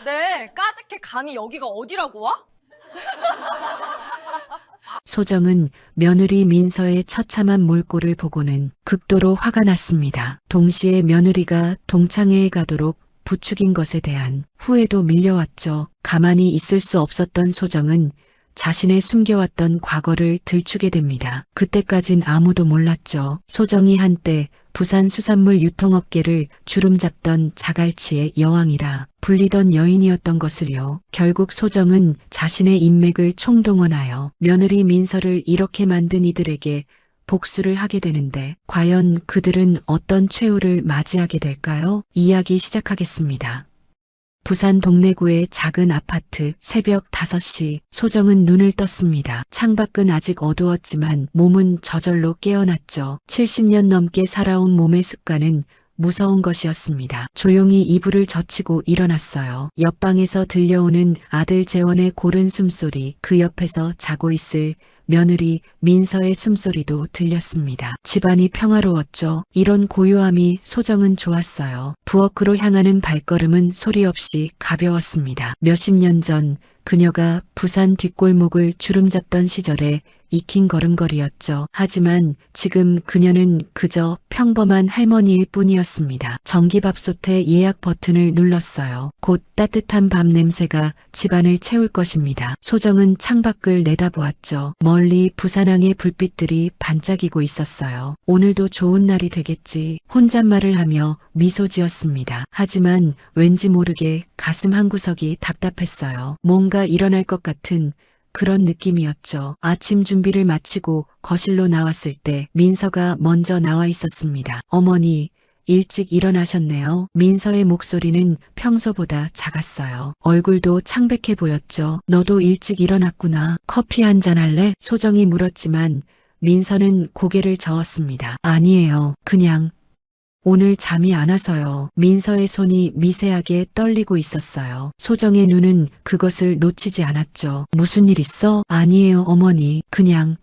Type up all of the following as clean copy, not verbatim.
네, 까짓게 감히 여기가 어디라고 와? 소정은 며느리 민서의 처참한 몰골을 보고는 극도로 화가 났습니다. 동시에 며느리가 동창회에 가도록 부추긴 것에 대한 후회도 밀려왔죠. 가만히 있을 수 없었던 소정은 자신의 숨겨왔던 과거를 들추게 됩니다. 그때까진 아무도 몰랐죠. 소정이 한때 부산 수산물 유통업계를 주름잡던 자갈치의 여왕이라 불리던 여인이었던 것을요. 결국 소정은 자신의 인맥을 총동원하여 며느리 민서를 이렇게 만든 이들에게 복수를 하게 되는데 과연 그들은 어떤 최후를 맞이하게 될까요? 이야기 시작하겠습니다. 부산 동래구의 작은 아파트 새벽 5시 소정은 눈을 떴습니다. 창밖은 아직 어두웠지만 몸은 저절로 깨어났죠. 70년 넘게 살아온 몸의 습관은 무서운 것이었습니다. 조용히 이불을 젖히고 일어났어요. 옆방에서 들려오는 아들 재원의 고른 숨소리, 그 옆에서 자고 있을 며느리 민서의 숨소리도 들렸습니다. 집안이 평화로웠죠. 이런 고요함이 소정은 좋았어요. 부엌으로 향하는 발걸음은 소리 없이 가벼웠습니다. 몇십 년 전 그녀가 부산 뒷골목을 주름잡던 시절에 익힌 걸음걸이였죠. 하지만 지금 그녀는 그저 평범한 할머니일 뿐이었습니다. 전기밥솥의 예약 버튼을 눌렀어요. 곧 따뜻한 밥 냄새가 집안을 채울 것입니다. 소정은 창밖을 내다보았죠. 멀리 부산항의 불빛들이 반짝이고 있었어요. 오늘도 좋은 날이 되겠지. 혼잣말을 하며 미소 지었습니다. 하지만 왠지 모르게 가슴 한구석이 답답했어요. 뭔가 일어날 것 같은 그런 느낌이었죠. 아침 준비를 마치고 거실로 나왔을 때 민서가 먼저 나와 있었습니다. 어머니, 일찍 일어나셨네요. 민서의 목소리는 평소보다 작았어요. 얼굴도 창백해 보였죠. 너도 일찍 일어났구나. 커피 한잔 할래? 소정이 물었지만 민서는 고개를 저었습니다. 아니에요. 그냥 오늘 잠이 안 와서요. 민서의 손이 미세하게 떨리고 있었어요. 소정의 눈은 그것을 놓치지 않았죠. 무슨 일 있어? 아니에요, 어머니. 그냥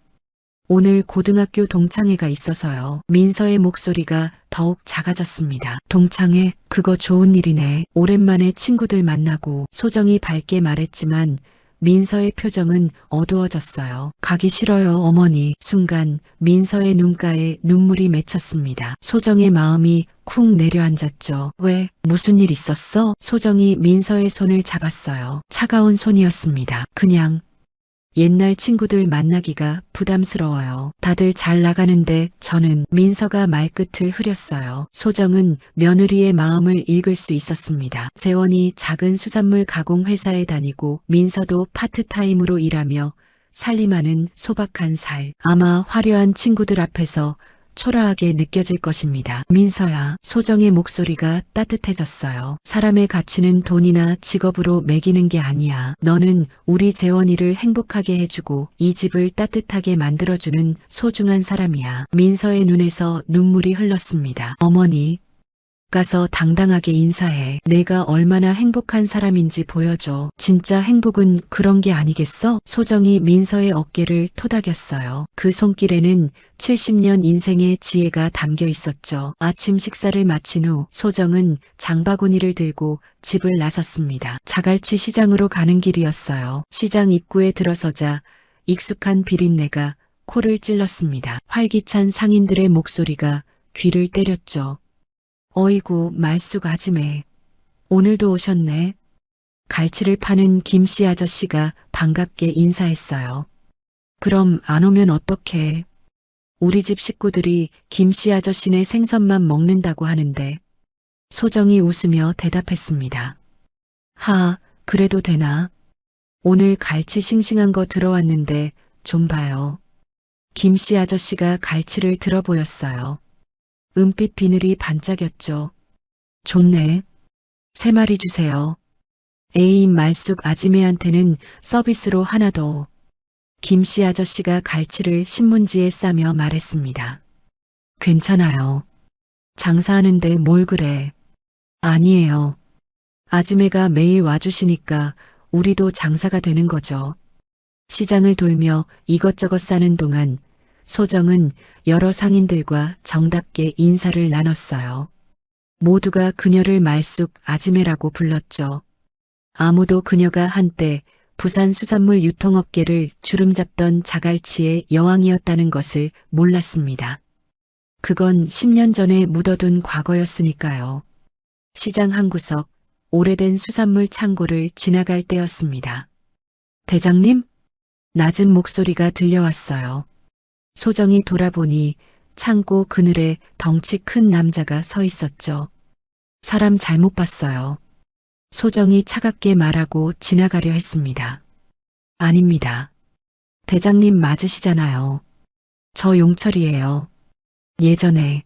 오늘 고등학교 동창회가 있어서요. 민서의 목소리가 더욱 작아졌습니다. 동창회? 그거 좋은 일이네. 오랜만에 친구들 만나고. 소정이 밝게 말했지만 민서의 표정은 어두워졌어요. 가기 싫어요, 어머니. 순간 민서의 눈가에 눈물이 맺혔습니다. 소정의 마음이 쿵 내려앉았죠. 왜? 무슨 일 있었어? 소정이 민서의 손을 잡았어요. 차가운 손이었습니다. 그냥 옛날 친구들 만나기가 부담스러워요. 다들 잘 나가는데 저는 민서가 말끝을 흐렸어요. 소정은 며느리의 마음을 읽을 수 있었습니다. 재원이 작은 수산물 가공 회사에 다니고 민서도 파트타임으로 일하며 살림하는 소박한 살. 아마 화려한 친구들 앞에서 초라하게 느껴질 것입니다. 민서야, 소정의 목소리가 따뜻해졌어요. 사람의 가치는 돈이나 직업으로 매기는 게 아니야. 너는 우리 재원이를 행복하게 해주고 이 집을 따뜻하게 만들어주는 소중한 사람이야. 민서의 눈에서 눈물이 흘렀습니다. 어머니, 가서 당당하게 인사해. 내가 얼마나 행복한 사람인지 보여줘. 진짜 행복은 그런 게 아니겠어? 소정이 민서의 어깨를 토닥였어요. 그 손길에는 70년 인생의 지혜가 담겨 있었죠. 아침 식사를 마친 후 소정은 장바구니를 들고 집을 나섰습니다. 자갈치 시장으로 가는 길이었어요. 시장 입구에 들어서자 익숙한 비린내가 코를 찔렀습니다. 활기찬 상인들의 목소리가 귀를 때렸죠. 어이구, 말쑥 아지매. 오늘도 오셨네. 갈치를 파는 김씨 아저씨가 반갑게 인사했어요. 그럼 안 오면 어떡해. 우리 집 식구들이 김씨 아저씨네 생선만 먹는다고 하는데. 소정이 웃으며 대답했습니다. 하, 그래도 되나? 오늘 갈치 싱싱한 거 들어왔는데 좀 봐요. 김씨 아저씨가 갈치를 들어 보였어요. 은빛 비늘이 반짝였죠. 좋네. 3마리 주세요. 애인 말쑥 아지매한테는 서비스로 하나 더. 김씨 아저씨가 갈치를 신문지에 싸며 말했습니다. 괜찮아요. 장사하는데 뭘 그래. 아니에요. 아지매가 매일 와주시니까 우리도 장사가 되는 거죠. 시장을 돌며 이것저것 싸는 동안 소정은 여러 상인들과 정답게 인사를 나눴어요. 모두가 그녀를 말쑥 아지매라고 불렀죠. 아무도 그녀가 한때 부산 수산물 유통업계를 주름잡던 자갈치의 여왕이었다는 것을 몰랐습니다. 그건 10년 전에 묻어둔 과거였으니까요. 시장 한 구석, 오래된 수산물 창고를 지나갈 때였습니다. 대장님? 낮은 목소리가 들려왔어요. 소정이 돌아보니 창고 그늘에 덩치 큰 남자가 서 있었죠. 사람 잘못 봤어요. 소정이 차갑게 말하고 지나가려 했습니다. 아닙니다. 대장님 맞으시잖아요. 저 용철이에요. 예전에.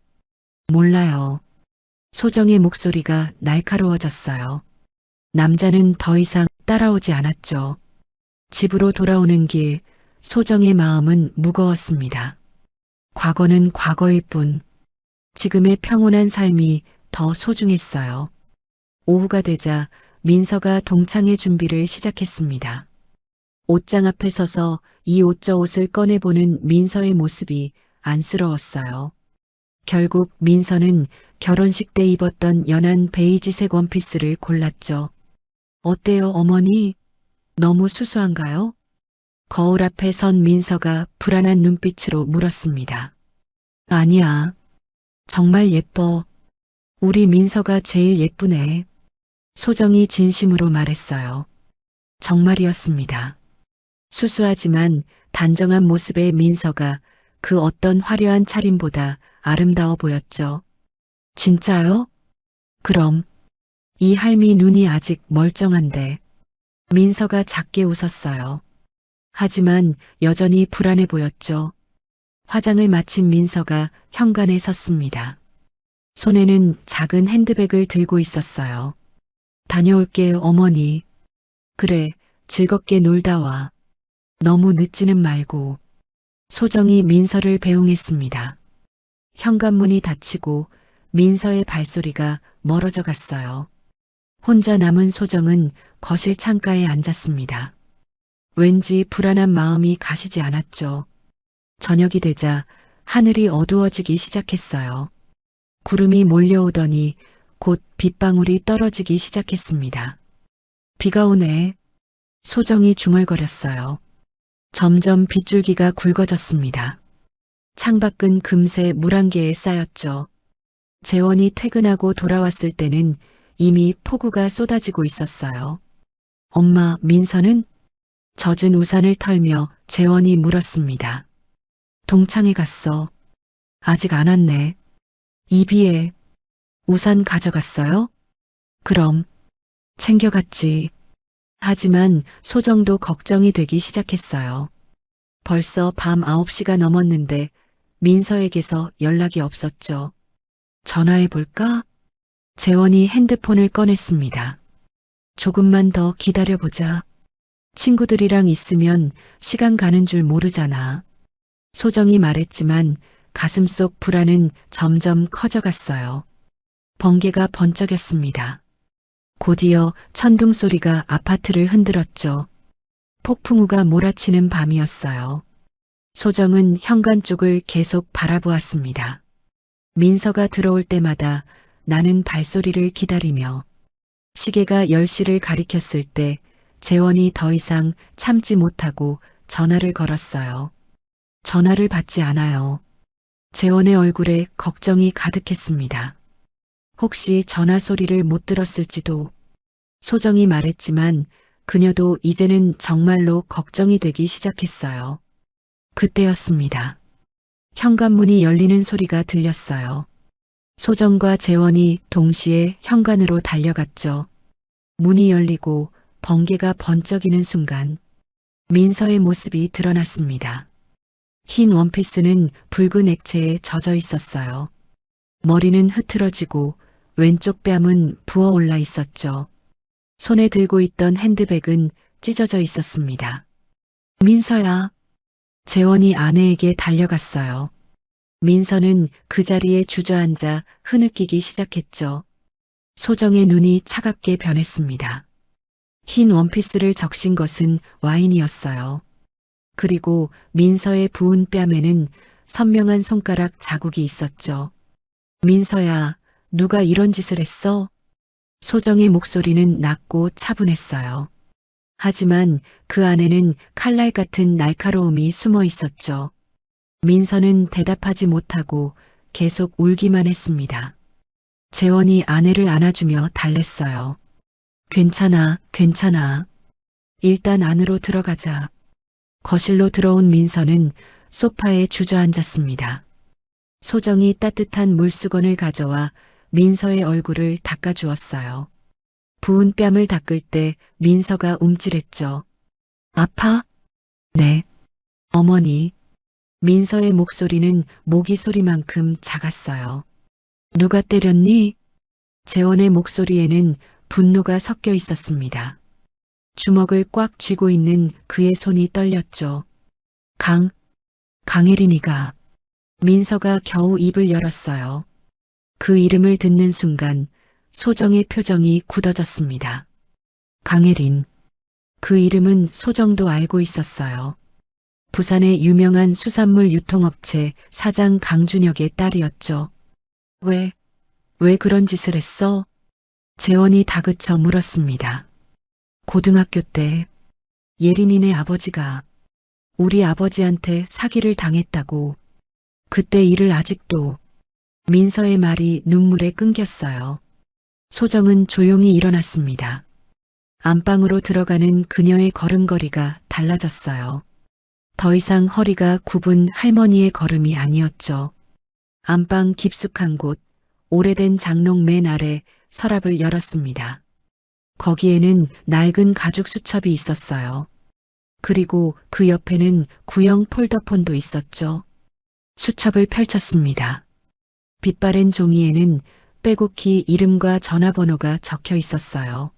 몰라요. 소정의 목소리가 날카로워졌어요. 남자는 더 이상 따라오지 않았죠. 집으로 돌아오는 길, 소정의 마음은 무거웠습니다. 과거는 과거일 뿐, 지금의 평온한 삶이 더 소중했어요. 오후가 되자 민서가 동창회 준비를 시작했습니다. 옷장 앞에 서서 이 옷 저 옷을 꺼내보는 민서의 모습이 안쓰러웠어요. 결국 민서는 결혼식 때 입었던 연한 베이지색 원피스를 골랐죠. 어때요, 어머니? 너무 수수한가요? 거울 앞에 선 민서가 불안한 눈빛으로 물었습니다. 아니야. 정말 예뻐. 우리 민서가 제일 예쁘네. 소정이 진심으로 말했어요. 정말이었습니다. 수수하지만 단정한 모습의 민서가 그 어떤 화려한 차림보다 아름다워 보였죠. 진짜요? 그럼. 이 할미 눈이 아직 멀쩡한데. 민서가 작게 웃었어요. 하지만 여전히 불안해 보였죠. 화장을 마친 민서가 현관에 섰습니다. 손에는 작은 핸드백을 들고 있었어요. 다녀올게요, 어머니. 그래, 즐겁게 놀다 와. 너무 늦지는 말고. 소정이 민서를 배웅했습니다. 현관문이 닫히고 민서의 발소리가 멀어져 갔어요. 혼자 남은 소정은 거실 창가에 앉았습니다. 왠지 불안한 마음이 가시지 않았죠. 저녁이 되자 하늘이 어두워지기 시작했어요. 구름이 몰려오더니 곧 빗방울이 떨어지기 시작했습니다. 비가 오네. 소정이 중얼거렸어요. 점점 빗줄기가 굵어졌습니다. 창밖은 금세 물 한 개에 쌓였죠. 재원이 퇴근하고 돌아왔을 때는 이미 폭우가 쏟아지고 있었어요. 엄마, 민서는? 젖은 우산을 털며 재원이 물었습니다. 동창회 갔어. 아직 안 왔네. 이 비에. 우산 가져갔어요? 그럼. 챙겨갔지. 하지만 소정도 걱정이 되기 시작했어요. 벌써 밤 9시가 넘었는데 민서에게서 연락이 없었죠. 전화해 볼까? 재원이 핸드폰을 꺼냈습니다. 조금만 더 기다려보자. 친구들이랑 있으면 시간 가는 줄 모르잖아. 소정이 말했지만 가슴속 불안은 점점 커져갔어요. 번개가 번쩍였습니다. 곧이어 천둥 소리가 아파트를 흔들었죠. 폭풍우가 몰아치는 밤이었어요. 소정은 현관 쪽을 계속 바라보았습니다. 민서가 들어올 때마다 나는 발소리를 기다리며 시계가 10시를 가리켰을 때 재원이 더 이상 참지 못하고 전화를 걸었어요. 전화를 받지 않아요. 재원의 얼굴에 걱정이 가득했습니다. 혹시 전화 소리를 못 들었을지도. 소정이 말했지만 그녀도 이제는 정말로 걱정이 되기 시작했어요. 그때였습니다. 현관문이 열리는 소리가 들렸어요. 소정과 재원이 동시에 현관으로 달려갔죠. 문이 열리고 번개가 번쩍이는 순간 민서의 모습이 드러났습니다. 흰 원피스는 붉은 액체에 젖어 있었어요. 머리는 흐트러지고 왼쪽 뺨은 부어올라 있었죠. 손에 들고 있던 핸드백은 찢어져 있었습니다. 민서야. 재원이 아내에게 달려갔어요. 민서는 그 자리에 주저앉아 흐느끼기 시작했죠. 소정의 눈이 차갑게 변했습니다. 흰 원피스를 적신 것은 와인이었어요. 그리고 민서의 부은 뺨에는 선명한 손가락 자국이 있었죠. 민서야, 누가 이런 짓을 했어? 소정의 목소리는 낮고 차분했어요. 하지만 그 안에는 칼날 같은 날카로움이 숨어 있었죠. 민서는 대답하지 못하고 계속 울기만 했습니다. 재원이 아내를 안아주며 달랬어요. 괜찮아, 괜찮아. 일단 안으로 들어가자. 거실로 들어온 민서는 소파에 주저앉았습니다. 소정이 따뜻한 물수건을 가져와 민서의 얼굴을 닦아주었어요. 부은 뺨을 닦을 때 민서가 움찔했죠. 아파? 네. 어머니. 민서의 목소리는 모기 소리만큼 작았어요. 누가 때렸니? 재원의 목소리에는 분노가 섞여 있었습니다. 주먹을 꽉 쥐고 있는 그의 손이 떨렸죠. 강혜린이가. 민서가 겨우 입을 열었어요. 그 이름을 듣는 순간 소정의 표정이 굳어졌습니다. 강혜린. 그 이름은 소정도 알고 있었어요. 부산의 유명한 수산물 유통업체 사장 강준혁의 딸이었죠. 왜 그런 짓을 했어? 재원이 다그쳐 물었습니다. 고등학교 때 예린이네 아버지가 우리 아버지한테 사기를 당했다고. 그때 일을 아직도. 민서의 말이 눈물에 끊겼어요. 소정은 조용히 일어났습니다. 안방으로 들어가는 그녀의 걸음걸이가 달라졌어요. 더 이상 허리가 굽은 할머니의 걸음이 아니었죠. 안방 깊숙한 곳, 오래된 장롱 맨 아래 서랍을 열었습니다. 거기에는 낡은 가죽 수첩이 있었어요. 그리고 그 옆에는 구형 폴더폰도 있었죠. 수첩을 펼쳤습니다. 빛바랜 종이에는 빼곡히 이름과 전화번호가 적혀 있었어요.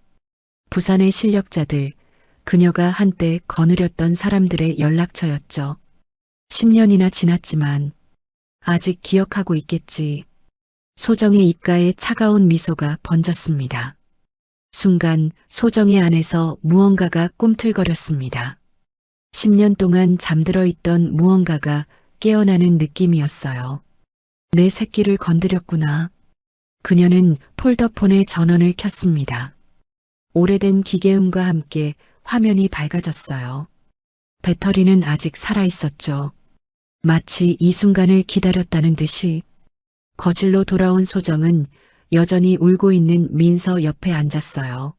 부산의 실력자들, 그녀가 한때 거느렸던 사람들의 연락처였죠. 10년이나 지났지만 아직 기억하고 있겠지. 소정의 입가에 차가운 미소가 번졌습니다. 순간 소정의 안에서 무언가가 꿈틀거렸습니다. 10년 동안 잠들어 있던 무언가가 깨어나는 느낌이었어요. 내 새끼를 건드렸구나. 그녀는 폴더폰의 전원을 켰습니다. 오래된 기계음과 함께 화면이 밝아졌어요. 배터리는 아직 살아있었죠. 마치 이 순간을 기다렸다는 듯이. 거실로 돌아온 소정은 여전히 울고 있는 민서 옆에 앉았어요.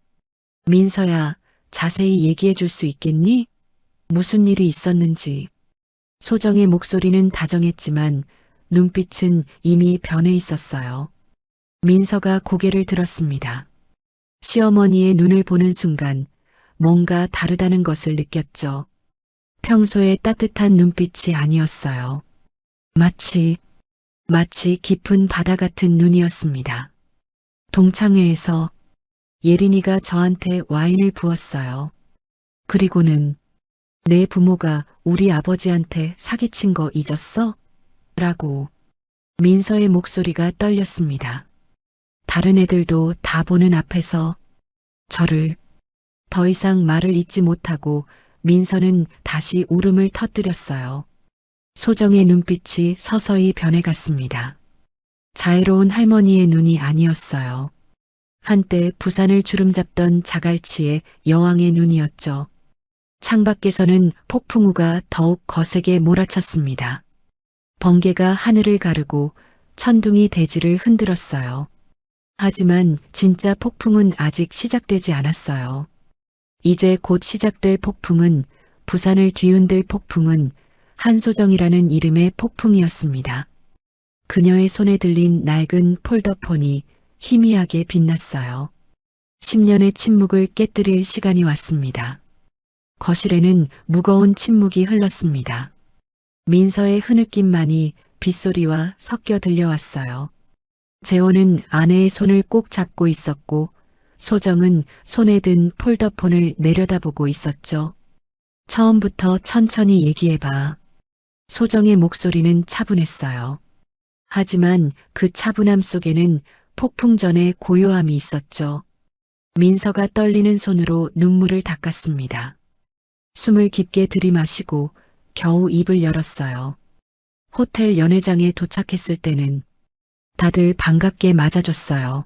민서야, 자세히 얘기해 줄 수 있겠니? 무슨 일이 있었는지. 소정의 목소리는 다정했지만 눈빛은 이미 변해 있었어요. 민서가 고개를 들었습니다. 시어머니의 눈을 보는 순간 뭔가 다르다는 것을 느꼈죠. 평소의 따뜻한 눈빛이 아니었어요. 마치 깊은 바다 같은 눈이었습니다. 동창회에서 예린이가 저한테 와인을 부었어요. 그리고는 내 부모가 우리 아버지한테 사기친 거 잊었어? 라고. 민서의 목소리가 떨렸습니다. 다른 애들도 다 보는 앞에서 저를. 더 이상 말을 잇지 못하고 민서는 다시 울음을 터뜨렸어요. 소정의 눈빛이 서서히 변해갔습니다. 자애로운 할머니의 눈이 아니었어요. 한때 부산을 주름잡던 자갈치의 여왕의 눈이었죠. 창밖에서는 폭풍우가 더욱 거세게 몰아쳤습니다. 번개가 하늘을 가르고 천둥이 대지를 흔들었어요. 하지만 진짜 폭풍은 아직 시작되지 않았어요. 이제 곧 시작될 폭풍은, 부산을 뒤흔들 폭풍은 한소정이라는 이름의 폭풍이었습니다. 그녀의 손에 들린 낡은 폴더폰이 희미하게 빛났어요. 10년의 침묵을 깨뜨릴 시간이 왔습니다. 거실에는 무거운 침묵이 흘렀습니다. 민서의 흐느낌만이 빗소리와 섞여 들려왔어요. 재원은 아내의 손을 꼭 잡고 있었고 소정은 손에 든 폴더폰을 내려다보고 있었죠. 처음부터 천천히 얘기해봐. 소정의 목소리는 차분했어요. 하지만 그 차분함 속에는 폭풍 전의 고요함이 있었죠. 민서가 떨리는 손으로 눈물을 닦았습니다. 숨을 깊게 들이마시고 겨우 입을 열었어요. 호텔 연회장에 도착했을 때는 다들 반갑게 맞아줬어요.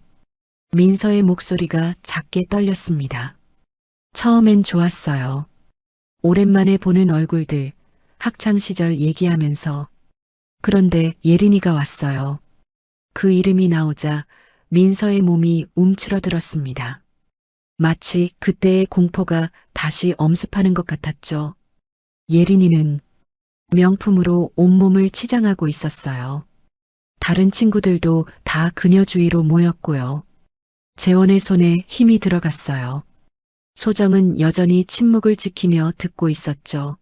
민서의 목소리가 작게 떨렸습니다. 처음엔 좋았어요. 오랜만에 보는 얼굴들, 학창시절 얘기하면서. 그런데 예린이가 왔어요. 그 이름이 나오자 민서의 몸이 움츠러들었습니다. 마치 그때의 공포가 다시 엄습하는 것 같았죠. 예린이는 명품으로 온몸을 치장하고 있었어요. 다른 친구들도 다 그녀 주위로 모였고요. 재원의 손에 힘이 들어갔어요. 소정은 여전히 침묵을 지키며 듣고 있었죠.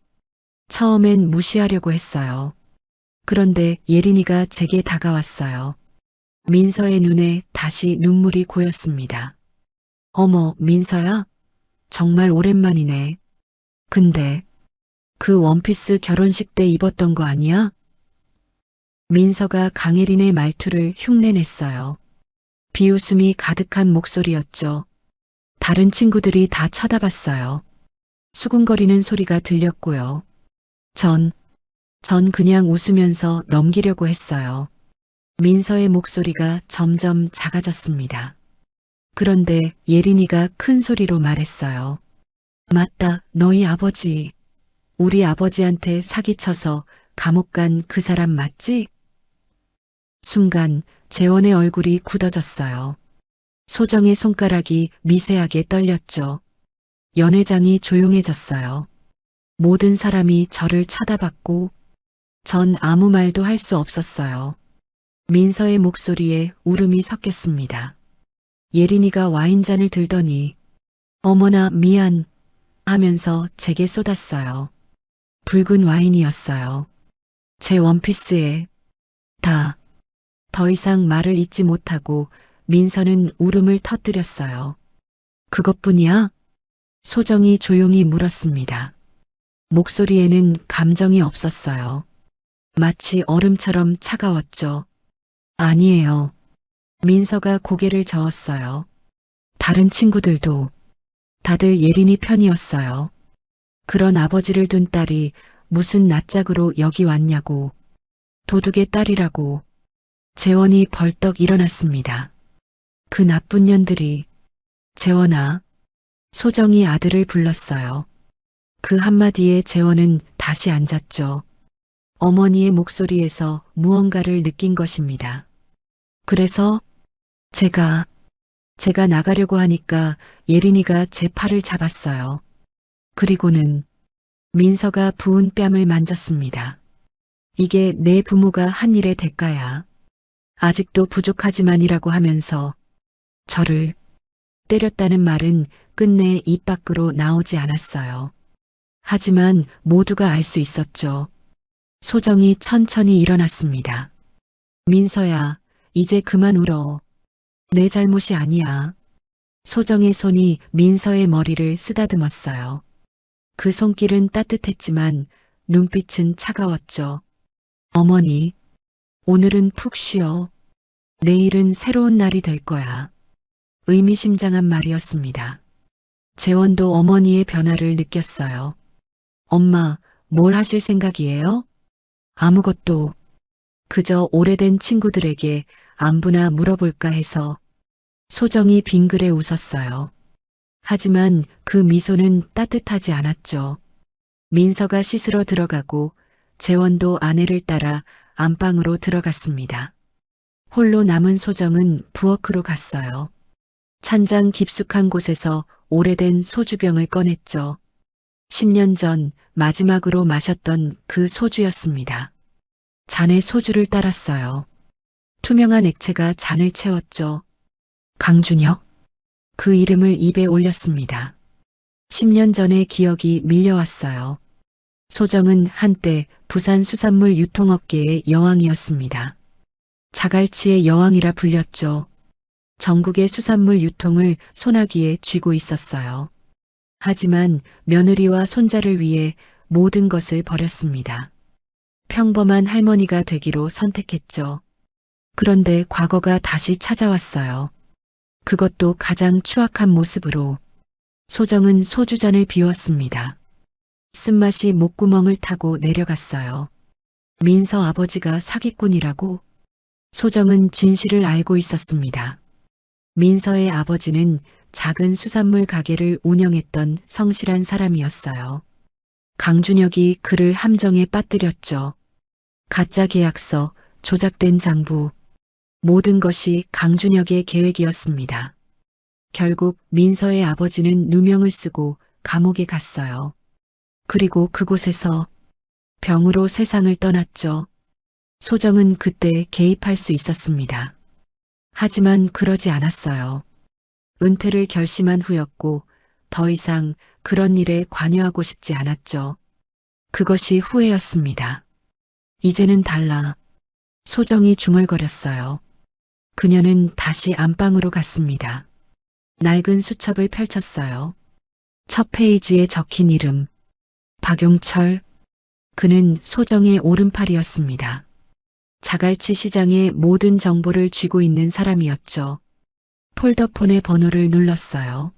처음엔 무시하려고 했어요. 그런데 예린이가 제게 다가왔어요. 민서의 눈에 다시 눈물이 고였습니다. 어머, 민서야? 정말 오랜만이네. 근데 그 원피스 결혼식 때 입었던 거 아니야? 민서가 강혜린의 말투를 흉내냈어요. 비웃음이 가득한 목소리였죠. 다른 친구들이 다 쳐다봤어요. 수군거리는 소리가 들렸고요. 전 그냥 웃으면서 넘기려고 했어요. 민서의 목소리가 점점 작아졌습니다. 그런데 예린이가 큰 소리로 말했어요. 맞다, 너희 아버지. 우리 아버지한테 사기쳐서 감옥 간 그 사람 맞지? 순간 재원의 얼굴이 굳어졌어요. 소정의 손가락이 미세하게 떨렸죠. 연회장이 조용해졌어요. 모든 사람이 저를 쳐다봤고 전 아무 말도 할 수 없었어요. 민서의 목소리에 울음이 섞였습니다. 예린이가 와인잔을 들더니 어머나 미안 하면서 제게 쏟았어요. 붉은 와인이었어요. 제 원피스에 더 이상 말을 잇지 못하고 민서는 울음을 터뜨렸어요. 그것뿐이야? 소정이 조용히 물었습니다. 목소리에는 감정이 없었어요. 마치 얼음처럼 차가웠죠. 아니에요. 민서가 고개를 저었어요. 다른 친구들도 다들 예린이 편이었어요. 그런 아버지를 둔 딸이 무슨 낯짝으로 여기 왔냐고. 도둑의 딸이라고. 재원이 벌떡 일어났습니다. 그 나쁜 년들이. 재원아. 소정이 아들을 불렀어요. 그 한마디에 재원은 다시 앉았죠. 어머니의 목소리에서 무언가를 느낀 것입니다. 그래서 제가 나가려고 하니까 예린이가 제 팔을 잡았어요. 그리고는 민서가 부은 뺨을 만졌습니다. 이게 내 부모가 한 일의 대가야. 아직도 부족하지만이라고 하면서 저를 때렸다는 말은 끝내 입 밖으로 나오지 않았어요. 하지만 모두가 알 수 있었죠. 소정이 천천히 일어났습니다. 민서야, 이제 그만 울어. 내 잘못이 아니야. 소정의 손이 민서의 머리를 쓰다듬었어요. 그 손길은 따뜻했지만 눈빛은 차가웠죠. 어머니, 오늘은 푹 쉬어. 내일은 새로운 날이 될 거야. 의미심장한 말이었습니다. 재원도 어머니의 변화를 느꼈어요. 엄마, 뭘 하실 생각이에요? 아무것도. 그저 오래된 친구들에게 안부나 물어볼까 해서. 소정이 빙그레 웃었어요. 하지만 그 미소는 따뜻하지 않았죠. 민서가 씻으러 들어가고 재원도 아내를 따라 안방으로 들어갔습니다. 홀로 남은 소정은 부엌으로 갔어요. 찬장 깊숙한 곳에서 오래된 소주병을 꺼냈죠. 10년 전 마지막으로 마셨던 그 소주였습니다. 잔에 소주를 따랐어요. 투명한 액체가 잔을 채웠죠. 강준혁. 그 이름을 입에 올렸습니다. 10년 전의 기억이 밀려왔어요. 소정은 한때 부산 수산물 유통업계의 여왕이었습니다. 자갈치의 여왕이라 불렸죠. 전국의 수산물 유통을 손아귀에 쥐고 있었어요. 하지만 며느리와 손자를 위해 모든 것을 버렸습니다. 평범한 할머니가 되기로 선택했죠. 그런데 과거가 다시 찾아왔어요. 그것도 가장 추악한 모습으로. 소정은 소주잔을 비웠습니다. 쓴맛이 목구멍을 타고 내려갔어요. 민서 아버지가 사기꾼이라고? 소정은 진실을 알고 있었습니다. 민서의 아버지는 작은 수산물 가게를 운영했던 성실한 사람이었어요. 강준혁이 그를 함정에 빠뜨렸죠. 가짜 계약서, 조작된 장부, 모든 것이 강준혁의 계획이었습니다. 결국 민서의 아버지는 누명을 쓰고 감옥에 갔어요. 그리고 그곳에서 병으로 세상을 떠났죠. 소정은 그때 개입할 수 있었습니다. 하지만 그러지 않았어요. 은퇴를 결심한 후였고 더 이상 그런 일에 관여하고 싶지 않았죠. 그것이 후회였습니다. 이제는 달라. 소정이 중얼거렸어요. 그녀는 다시 안방으로 갔습니다. 낡은 수첩을 펼쳤어요. 첫 페이지에 적힌 이름. 박용철. 그는 소정의 오른팔이었습니다. 자갈치 시장의 모든 정보를 쥐고 있는 사람이었죠. 폴더폰의 번호를 눌렀어요.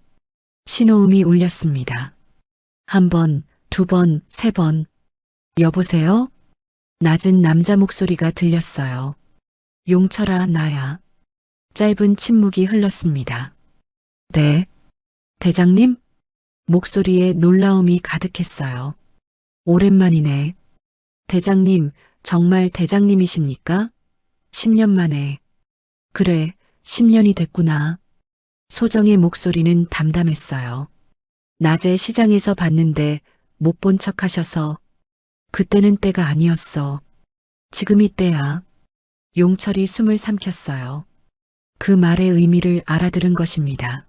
신호음이 울렸습니다. 한 번, 두 번, 세 번. 여보세요? 낮은 남자 목소리가 들렸어요. 용철아, 나야. 짧은 침묵이 흘렀습니다. 네. 대장님? 목소리에 놀라움이 가득했어요. 오랜만이네. 대장님, 정말 대장님이십니까? 10년 만에. 그래, 10년이 됐구나. 소정의 목소리는 담담했어요. 낮에 시장에서 봤는데 못 본 척 하셔서 그때는 때가 아니었어. 지금이 때야. 용철이 숨을 삼켰어요. 그 말의 의미를 알아들은 것입니다.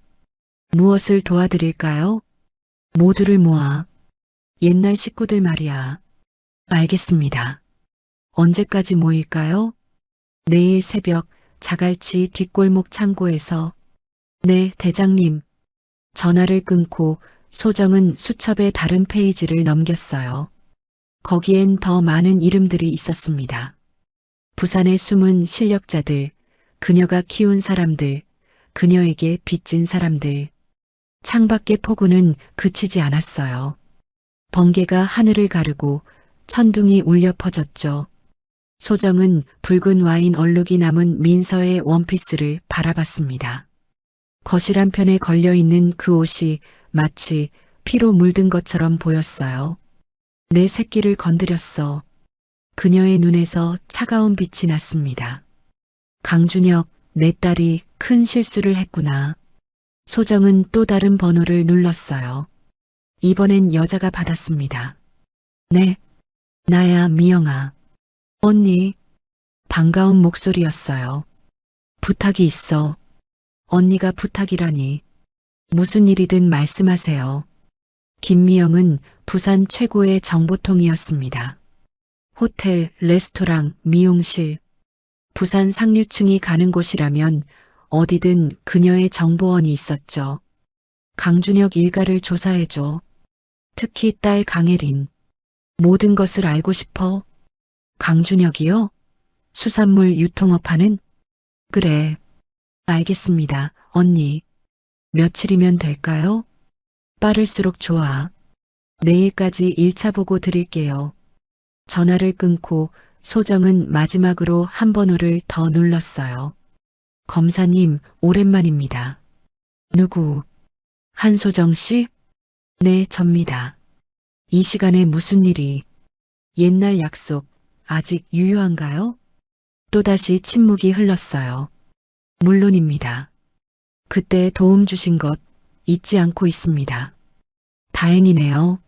무엇을 도와드릴까요? 모두를 모아. 옛날 식구들 말이야. 알겠습니다. 언제까지 모일까요? 내일 새벽 자갈치 뒷골목 창고에서. 네, 대장님. 전화를 끊고 소정은 수첩의 다른 페이지를 넘겼어요. 거기엔 더 많은 이름들이 있었습니다. 부산의 숨은 실력자들, 그녀가 키운 사람들, 그녀에게 빚진 사람들. 창밖의 폭우는 그치지 않았어요. 번개가 하늘을 가르고 천둥이 울려 퍼졌죠. 소정은 붉은 와인 얼룩이 남은 민서의 원피스를 바라봤습니다. 거실 한편에 걸려있는 그 옷이 마치 피로 물든 것처럼 보였어요. 내 새끼를 건드렸어. 그녀의 눈에서 차가운 빛이 났습니다. 강준혁, 내 딸이 큰 실수를 했구나. 소정은 또 다른 번호를 눌렀어요. 이번엔 여자가 받았습니다. 네, 나야, 미영아. 언니. 반가운 목소리였어요. 부탁이 있어. 언니가 부탁이라니. 무슨 일이든 말씀하세요. 김미영은 부산 최고의 정보통이었습니다. 호텔, 레스토랑, 미용실. 부산 상류층이 가는 곳이라면 어디든 그녀의 정보원이 있었죠. 강준혁 일가를 조사해줘. 특히 딸 강혜린. 모든 것을 알고 싶어. 강준혁이요? 수산물 유통업하는? 그래. 알겠습니다, 언니. 며칠이면 될까요? 빠를수록 좋아. 내일까지 1차 보고 드릴게요. 전화를 끊고 소정은 마지막으로 한 번호를 더 눌렀어요. 검사님, 오랜만입니다. 누구? 한소정 씨? 네, 접니다. 이 시간에 무슨 일이? 옛날 약속, 아직 유효한가요? 또다시 침묵이 흘렀어요. 물론입니다. 그때 도움 주신 것 잊지 않고 있습니다. 다행이네요.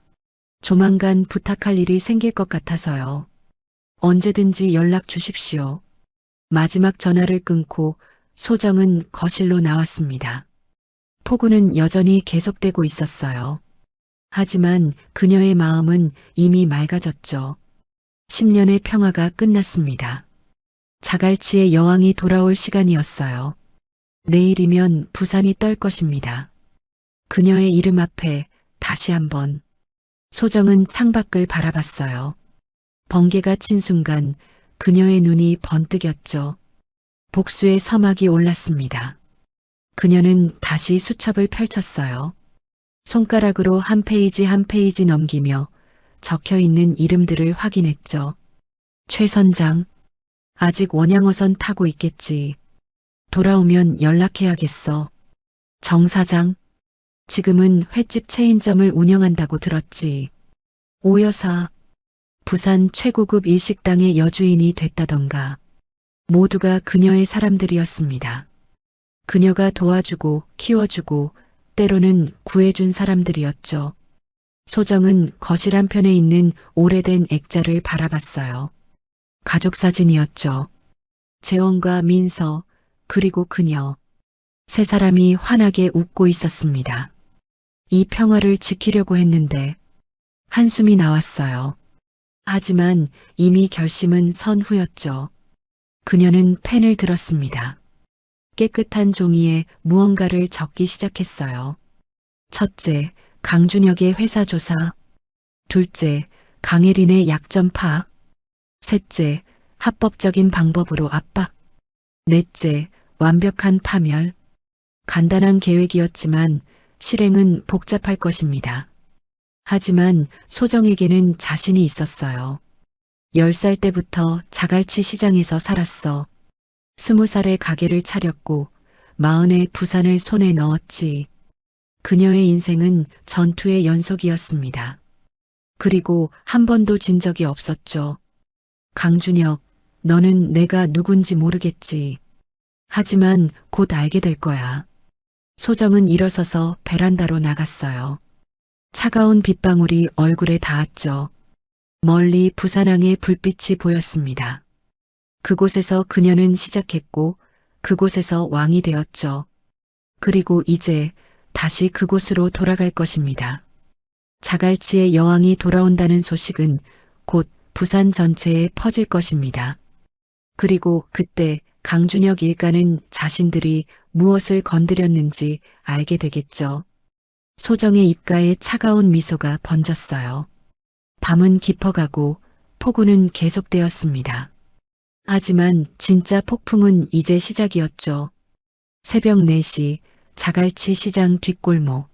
조만간 부탁할 일이 생길 것 같아서요. 언제든지 연락 주십시오. 마지막 전화를 끊고 소정은 거실로 나왔습니다. 폭우는 여전히 계속되고 있었어요. 하지만 그녀의 마음은 이미 맑아졌죠. 10년의 평화가 끝났습니다. 자갈치의 여왕이 돌아올 시간이었어요. 내일이면 부산이 떨 것입니다. 그녀의 이름 앞에 다시 한번. 소정은 창밖을 바라봤어요. 번개가 친 순간 그녀의 눈이 번뜩였죠. 복수의 서막이 올랐습니다. 그녀는 다시 수첩을 펼쳤어요. 손가락으로 한 페이지 한 페이지 넘기며 적혀있는 이름들을 확인했죠. 최 선장, 아직 원양어선 타고 있겠지. 돌아오면 연락해야겠어. 정 사장, 지금은 횟집 체인점을 운영한다고 들었지. 오 여사, 부산 최고급 일식당의 여주인이 됐다던가. 모두가 그녀의 사람들이었습니다. 그녀가 도와주고 키워주고 때로는 구해준 사람들이었죠. 소정은 거실 한편에 있는 오래된 액자를 바라봤어요. 가족 사진이었죠. 재원과 민서, 그리고 그녀. 세 사람이 환하게 웃고 있었습니다. 이 평화를 지키려고 했는데 한숨이 나왔어요. 하지만 이미 결심은 선 후였죠. 그녀는 펜을 들었습니다. 깨끗한 종이에 무언가를 적기 시작했어요. 첫째, 강준혁의 회사 조사. 둘째, 강혜린의 약점 파악. 셋째, 합법적인 방법으로 압박. 넷째, 완벽한 파멸. 간단한 계획이었지만 실행은 복잡할 것입니다. 하지만 소정에게는 자신이 있었어요. 10살 때부터 자갈치 시장에서 살았어. 20살에 가게를 차렸고 40에 부산을 손에 넣었지. 그녀의 인생은 전투의 연속이었습니다. 그리고 한 번도 진 적이 없었죠. 강준혁, 너는 내가 누군지 모르겠지. 하지만 곧 알게 될 거야. 소정은 일어서서 베란다로 나갔어요. 차가운 빗방울이 얼굴에 닿았죠. 멀리 부산항의 불빛이 보였습니다. 그곳에서 그녀는 시작했고 그곳에서 왕이 되었죠. 그리고 이제 다시 그곳으로 돌아갈 것입니다. 자갈치의 여왕이 돌아온다는 소식은 곧 부산 전체에 퍼질 것입니다. 그리고 그때 강준혁 일가는 자신들이 무엇을 건드렸는지 알게 되겠죠. 소정의 입가에 차가운 미소가 번졌어요. 밤은 깊어가고 폭우는 계속되었습니다. 하지만 진짜 폭풍은 이제 시작이었죠. 새벽 4시 자갈치 시장 뒷골목.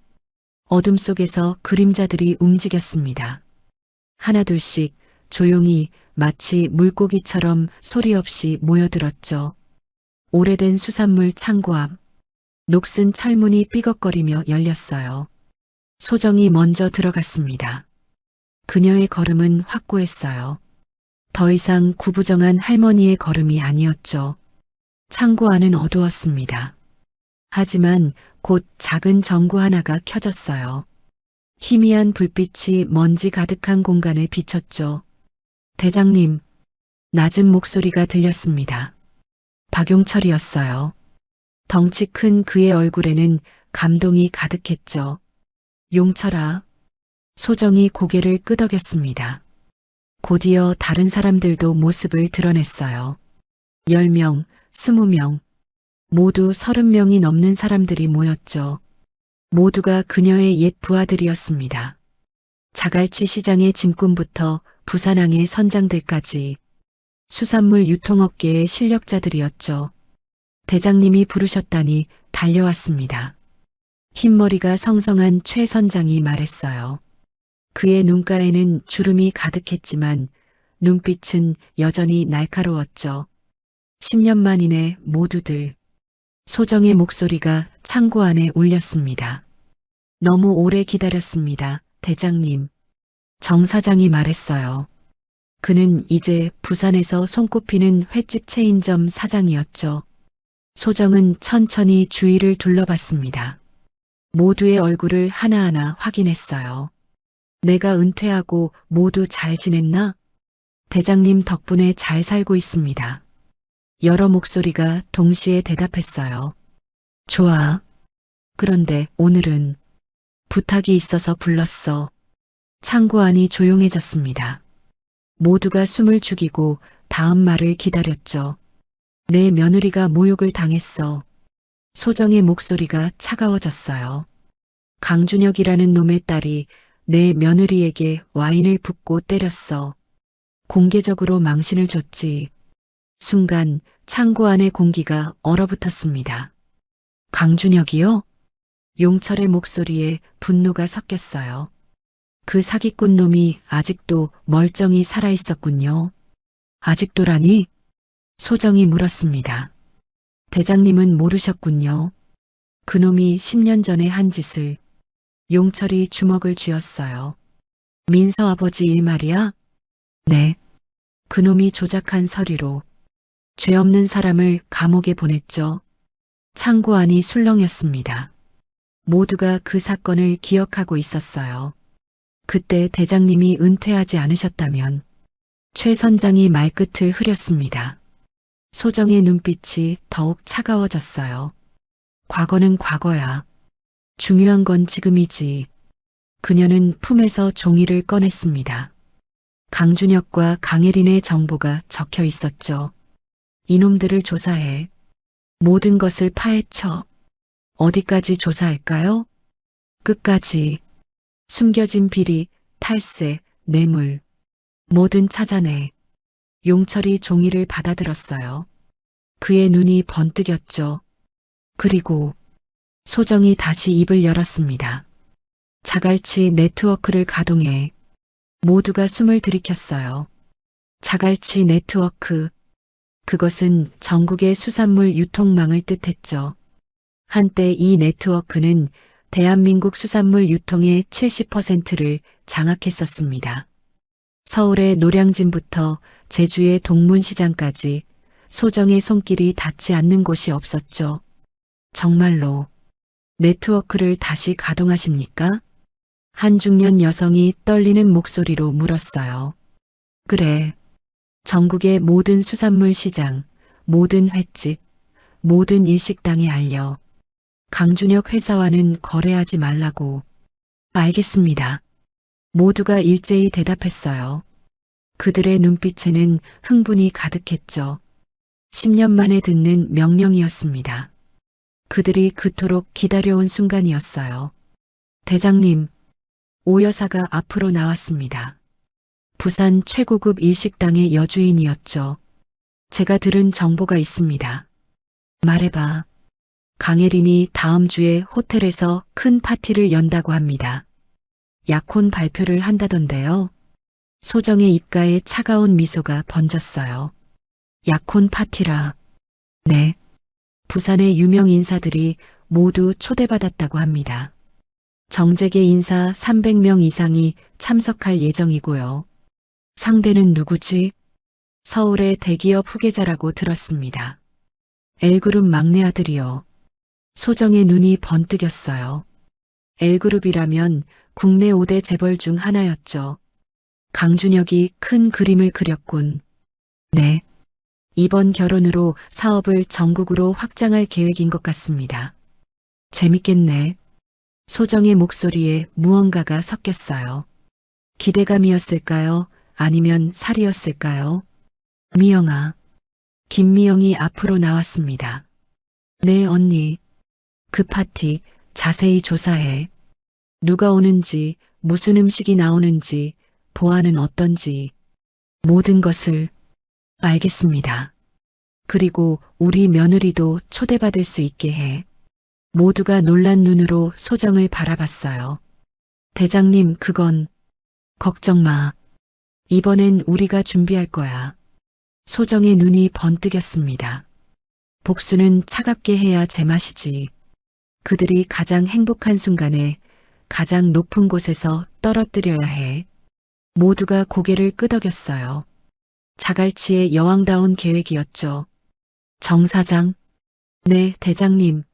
어둠 속에서 그림자들이 움직였습니다. 하나둘씩 조용히 마치 물고기처럼 소리 없이 모여들었죠. 오래된 수산물 창고 앞. 녹슨 철문이 삐걱거리며 열렸어요. 소정이 먼저 들어갔습니다. 그녀의 걸음은 확고했어요. 더 이상 구부정한 할머니의 걸음이 아니었죠. 창고 안은 어두웠습니다. 하지만 곧 작은 전구 하나가 켜졌어요. 희미한 불빛이 먼지 가득한 공간을 비췄죠. 대장님, 낮은 목소리가 들렸습니다. 박용철이었어요. 덩치 큰 그의 얼굴에는 감동이 가득했죠. 용철아. 소정이 고개를 끄덕였습니다. 곧이어 다른 사람들도 모습을 드러냈어요. 10명, 20명, 모두 30명이 넘는 사람들이 모였죠. 모두가 그녀의 옛 부하들이었습니다. 자갈치 시장의 짐꾼부터 부산항의 선장들까지 수산물 유통업계의 실력자들이었죠. 대장님이 부르셨다니 달려왔습니다. 흰머리가 성성한 최 선장이 말했어요. 그의 눈가에는 주름이 가득했지만 눈빛은 여전히 날카로웠죠. 10년 만이네 모두들. 소정의 목소리가 창고 안에 울렸습니다. 너무 오래 기다렸습니다, 대장님. 정 사장이 말했어요. 그는 이제 부산에서 손꼽히는 횟집 체인점 사장이었죠. 소정은 천천히 주위를 둘러봤습니다. 모두의 얼굴을 하나하나 확인했어요. 내가 은퇴하고 모두 잘 지냈나? 대장님 덕분에 잘 살고 있습니다. 여러 목소리가 동시에 대답했어요. 좋아. 그런데 오늘은 부탁이 있어서 불렀어. 창고 안이 조용해졌습니다. 모두가 숨을 죽이고 다음 말을 기다렸죠. 내 며느리가 모욕을 당했어. 소정의 목소리가 차가워졌어요. 강준혁이라는 놈의 딸이 내 며느리에게 와인을 붓고 때렸어. 공개적으로 망신을 줬지. 순간 창고 안의 공기가 얼어붙었습니다. 강준혁이요? 용철의 목소리에 분노가 섞였어요. 그 사기꾼 놈이 아직도 멀쩡히 살아있었군요. 아직도라니? 소정이 물었습니다. 대장님은 모르셨군요. 그놈이 10년 전에 한 짓을. 용철이 주먹을 쥐었어요. 민서 아버지 일 말이야? 네. 그놈이 조작한 서류로 죄 없는 사람을 감옥에 보냈죠. 창고 안이 술렁였습니다. 모두가 그 사건을 기억하고 있었어요. 그때 대장님이 은퇴하지 않으셨다면 최 선장이 말끝을 흐렸습니다. 소정의 눈빛이 더욱 차가워졌어요. 과거는 과거야. 중요한 건 지금이지. 그녀는 품에서 종이를 꺼냈습니다. 강준혁과 강혜린의 정보가 적혀 있었죠. 이놈들을 조사해. 모든 것을 파헤쳐. 어디까지 조사할까요? 끝까지. 숨겨진 비리, 탈세, 뇌물. 뭐든 찾아내. 용철이 종이를 받아들었어요. 그의 눈이 번뜩였죠. 그리고 소정이 다시 입을 열었습니다. 자갈치 네트워크를 가동해. 모두가 숨을 들이켰어요. 자갈치 네트워크. 그것은 전국의 수산물 유통망을 뜻했죠. 한때 이 네트워크는 대한민국 수산물 유통의 70%를 장악했었습니다. 서울의 노량진부터 제주의 동문시장까지 소정의 손길이 닿지 않는 곳이 없었죠. 정말로 네트워크를 다시 가동하십니까? 한 중년 여성이 떨리는 목소리로 물었어요. 그래. 전국의 모든 수산물 시장, 모든 횟집, 모든 일식당에 알려. 강준혁 회사와는 거래하지 말라고. 알겠습니다. 모두가 일제히 대답했어요. 그들의 눈빛에는 흥분이 가득했죠. 10년 만에 듣는 명령이었습니다. 그들이 그토록 기다려온 순간이었어요. 대장님, 오 여사가 앞으로 나왔습니다. 부산 최고급 일식당의 여주인이었죠. 제가 들은 정보가 있습니다. 말해봐. 강혜린이 다음 주에 호텔에서 큰 파티를 연다고 합니다. 약혼 발표를 한다던데요. 소정의 입가에 차가운 미소가 번졌어요. 약혼 파티라. 네. 부산의 유명 인사들이 모두 초대받았다고 합니다. 정재계 인사 300명 이상이 참석할 예정이고요. 상대는 누구지? 서울의 대기업 후계자라고 들었습니다. L그룹 막내 아들이요. 소정의 눈이 번뜩였어요. L그룹이라면 국내 5대 재벌 중 하나였죠. 강준혁이 큰 그림을 그렸군. 네. 이번 결혼으로 사업을 전국으로 확장할 계획인 것 같습니다. 재밌겠네. 소정의 목소리에 무언가가 섞였어요. 기대감이었을까요? 아니면 살이었을까요? 미영아. 김미영이 앞으로 나왔습니다. 네, 언니. 그 파티 자세히 조사해. 누가 오는지, 무슨 음식이 나오는지, 보안은 어떤지, 모든 것을. 알겠습니다. 그리고 우리 며느리도 초대받을 수 있게 해. 모두가 놀란 눈으로 소정을 바라봤어요. 대장님, 그건 걱정 마. 이번엔 우리가 준비할 거야. 소정의 눈이 번뜩였습니다. 복수는 차갑게 해야 제맛이지. 그들이 가장 행복한 순간에 가장 높은 곳에서 떨어뜨려야 해. 모두가 고개를 끄덕였어요. 자갈치의 여왕다운 계획이었죠. 정 사장. 네, 대장님.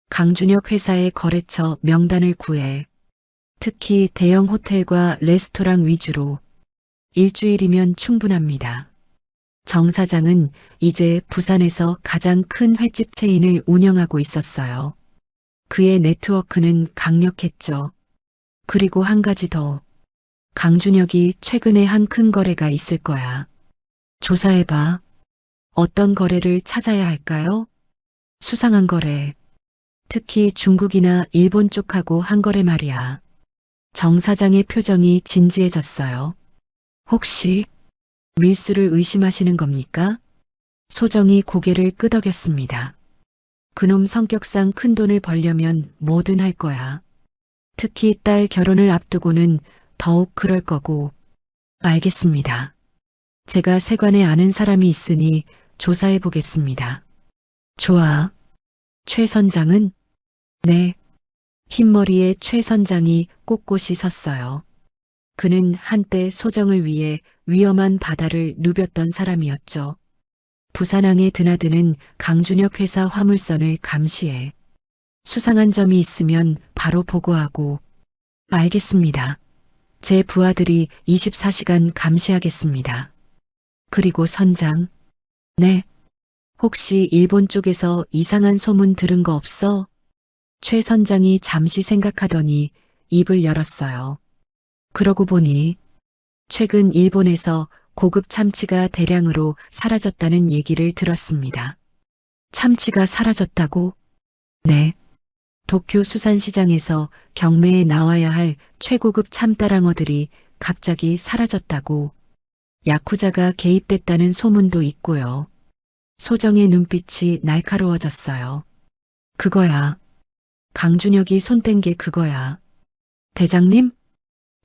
강준혁 회사의 거래처 명단을 구해. 특히 대형 호텔과 레스토랑 위주로. 일주일이면 충분합니다. 정 사장은 이제 부산에서 가장 큰 횟집 체인을 운영하고 있었어요. 그의 네트워크는 강력했죠. 그리고 한 가지 더. 강준혁이 최근에 한 큰 거래가 있을 거야. 조사해봐. 어떤 거래를 찾아야 할까요? 수상한 거래. 특히 중국이나 일본 쪽하고 한 거래 말이야. 정 사장의 표정이 진지해졌어요. 혹시 밀수를 의심하시는 겁니까? 소정이 고개를 끄덕였습니다. 그놈 성격상 큰 돈을 벌려면 뭐든 할 거야. 특히 딸 결혼을 앞두고는 더욱 그럴 거고. 알겠습니다. 제가 세관에 아는 사람이 있으니 조사해 보겠습니다. 좋아. 최 선장은? 네. 흰머리의 최 선장이 꼿꼿이 섰어요. 그는 한때 소정을 위해 위험한 바다를 누볐던 사람이었죠. 부산항에 드나드는 강준혁 회사 화물선을 감시해 수상한 점이 있으면 바로 보고하고. 알겠습니다. 제 부하들이 24시간 감시하겠습니다. 그리고 선장. 네. 혹시 일본 쪽에서 이상한 소문 들은 거 없어? 최 선장이 잠시 생각하더니 입을 열었어요. 그러고 보니 최근 일본에서 고급 참치가 대량으로 사라졌다는 얘기를 들었습니다. 참치가 사라졌다고? 네. 도쿄 수산시장에서 경매에 나와야 할 최고급 참다랑어들이 갑자기 사라졌다고. 야쿠자가 개입됐다는 소문도 있고요. 소정의 눈빛이 날카로워졌어요. 그거야. 강준혁이 손댄 게 그거야. 대장님?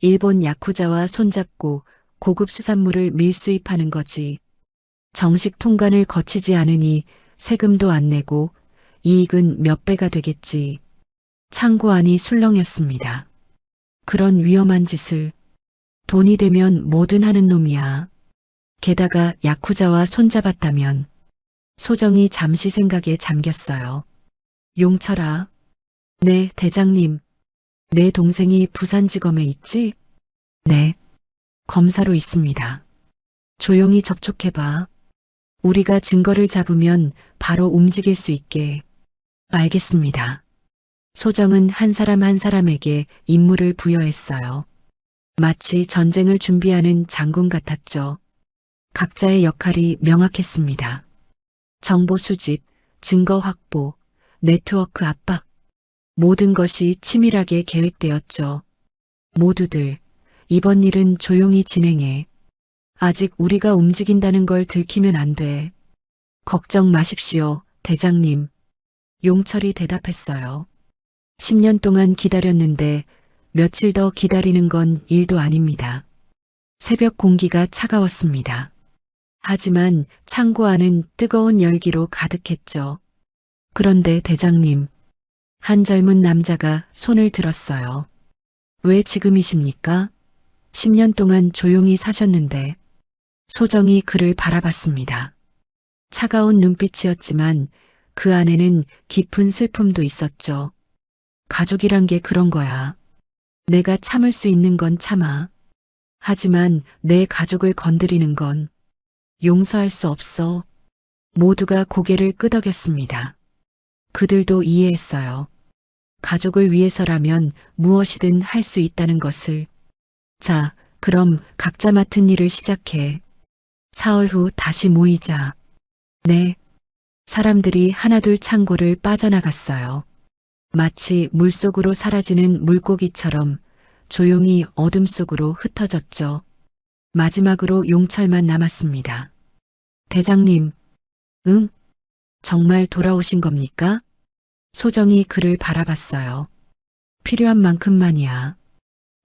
일본 야쿠자와 손잡고 고급 수산물을 밀수입하는 거지. 정식 통관을 거치지 않으니 세금도 안 내고 이익은 몇 배가 되겠지. 창고 안이 술렁였습니다. 그런 위험한 짓을 돈이 되면 뭐든 하는 놈이야. 게다가 야쿠자와 손잡았다면. 소정이 잠시 생각에 잠겼어요. 용철아. 네, 대장님. 내 동생이 부산지검에 있지? 네. 검사로 있습니다. 조용히 접촉해봐. 우리가 증거를 잡으면 바로 움직일 수 있게. 알겠습니다. 소정은 한 사람 한 사람에게 임무를 부여했어요. 마치 전쟁을 준비하는 장군 같았죠. 각자의 역할이 명확했습니다. 정보 수집, 증거 확보, 네트워크 압박. 모든 것이 치밀하게 계획되었죠. 모두들, 이번 일은 조용히 진행해. 아직 우리가 움직인다는 걸 들키면 안 돼. 걱정 마십시오, 대장님. 용철이 대답했어요. 10년 동안 기다렸는데 며칠 더 기다리는 건 일도 아닙니다. 새벽 공기가 차가웠습니다. 하지만 창고 안은 뜨거운 열기로 가득했죠. 그런데 대장님, 한 젊은 남자가 손을 들었어요. 왜 지금이십니까? 10년 동안 조용히 사셨는데. 소정이 그를 바라봤습니다. 차가운 눈빛이었지만 그 안에는 깊은 슬픔도 있었죠. 가족이란 게 그런 거야. 내가 참을 수 있는 건 참아. 하지만 내 가족을 건드리는 건 용서할 수 없어. 모두가 고개를 끄덕였습니다. 그들도 이해했어요. 가족을 위해서라면 무엇이든 할 수 있다는 것을. 자, 그럼 각자 맡은 일을 시작해. 사흘 후 다시 모이자. 네. 사람들이 하나둘 창고를 빠져나갔어요. 마치 물속으로 사라지는 물고기처럼 조용히 어둠 속으로 흩어졌죠. 마지막으로 용철만 남았습니다. 대장님, 응? 정말 돌아오신 겁니까? 소정이 그를 바라봤어요. 필요한 만큼만이야.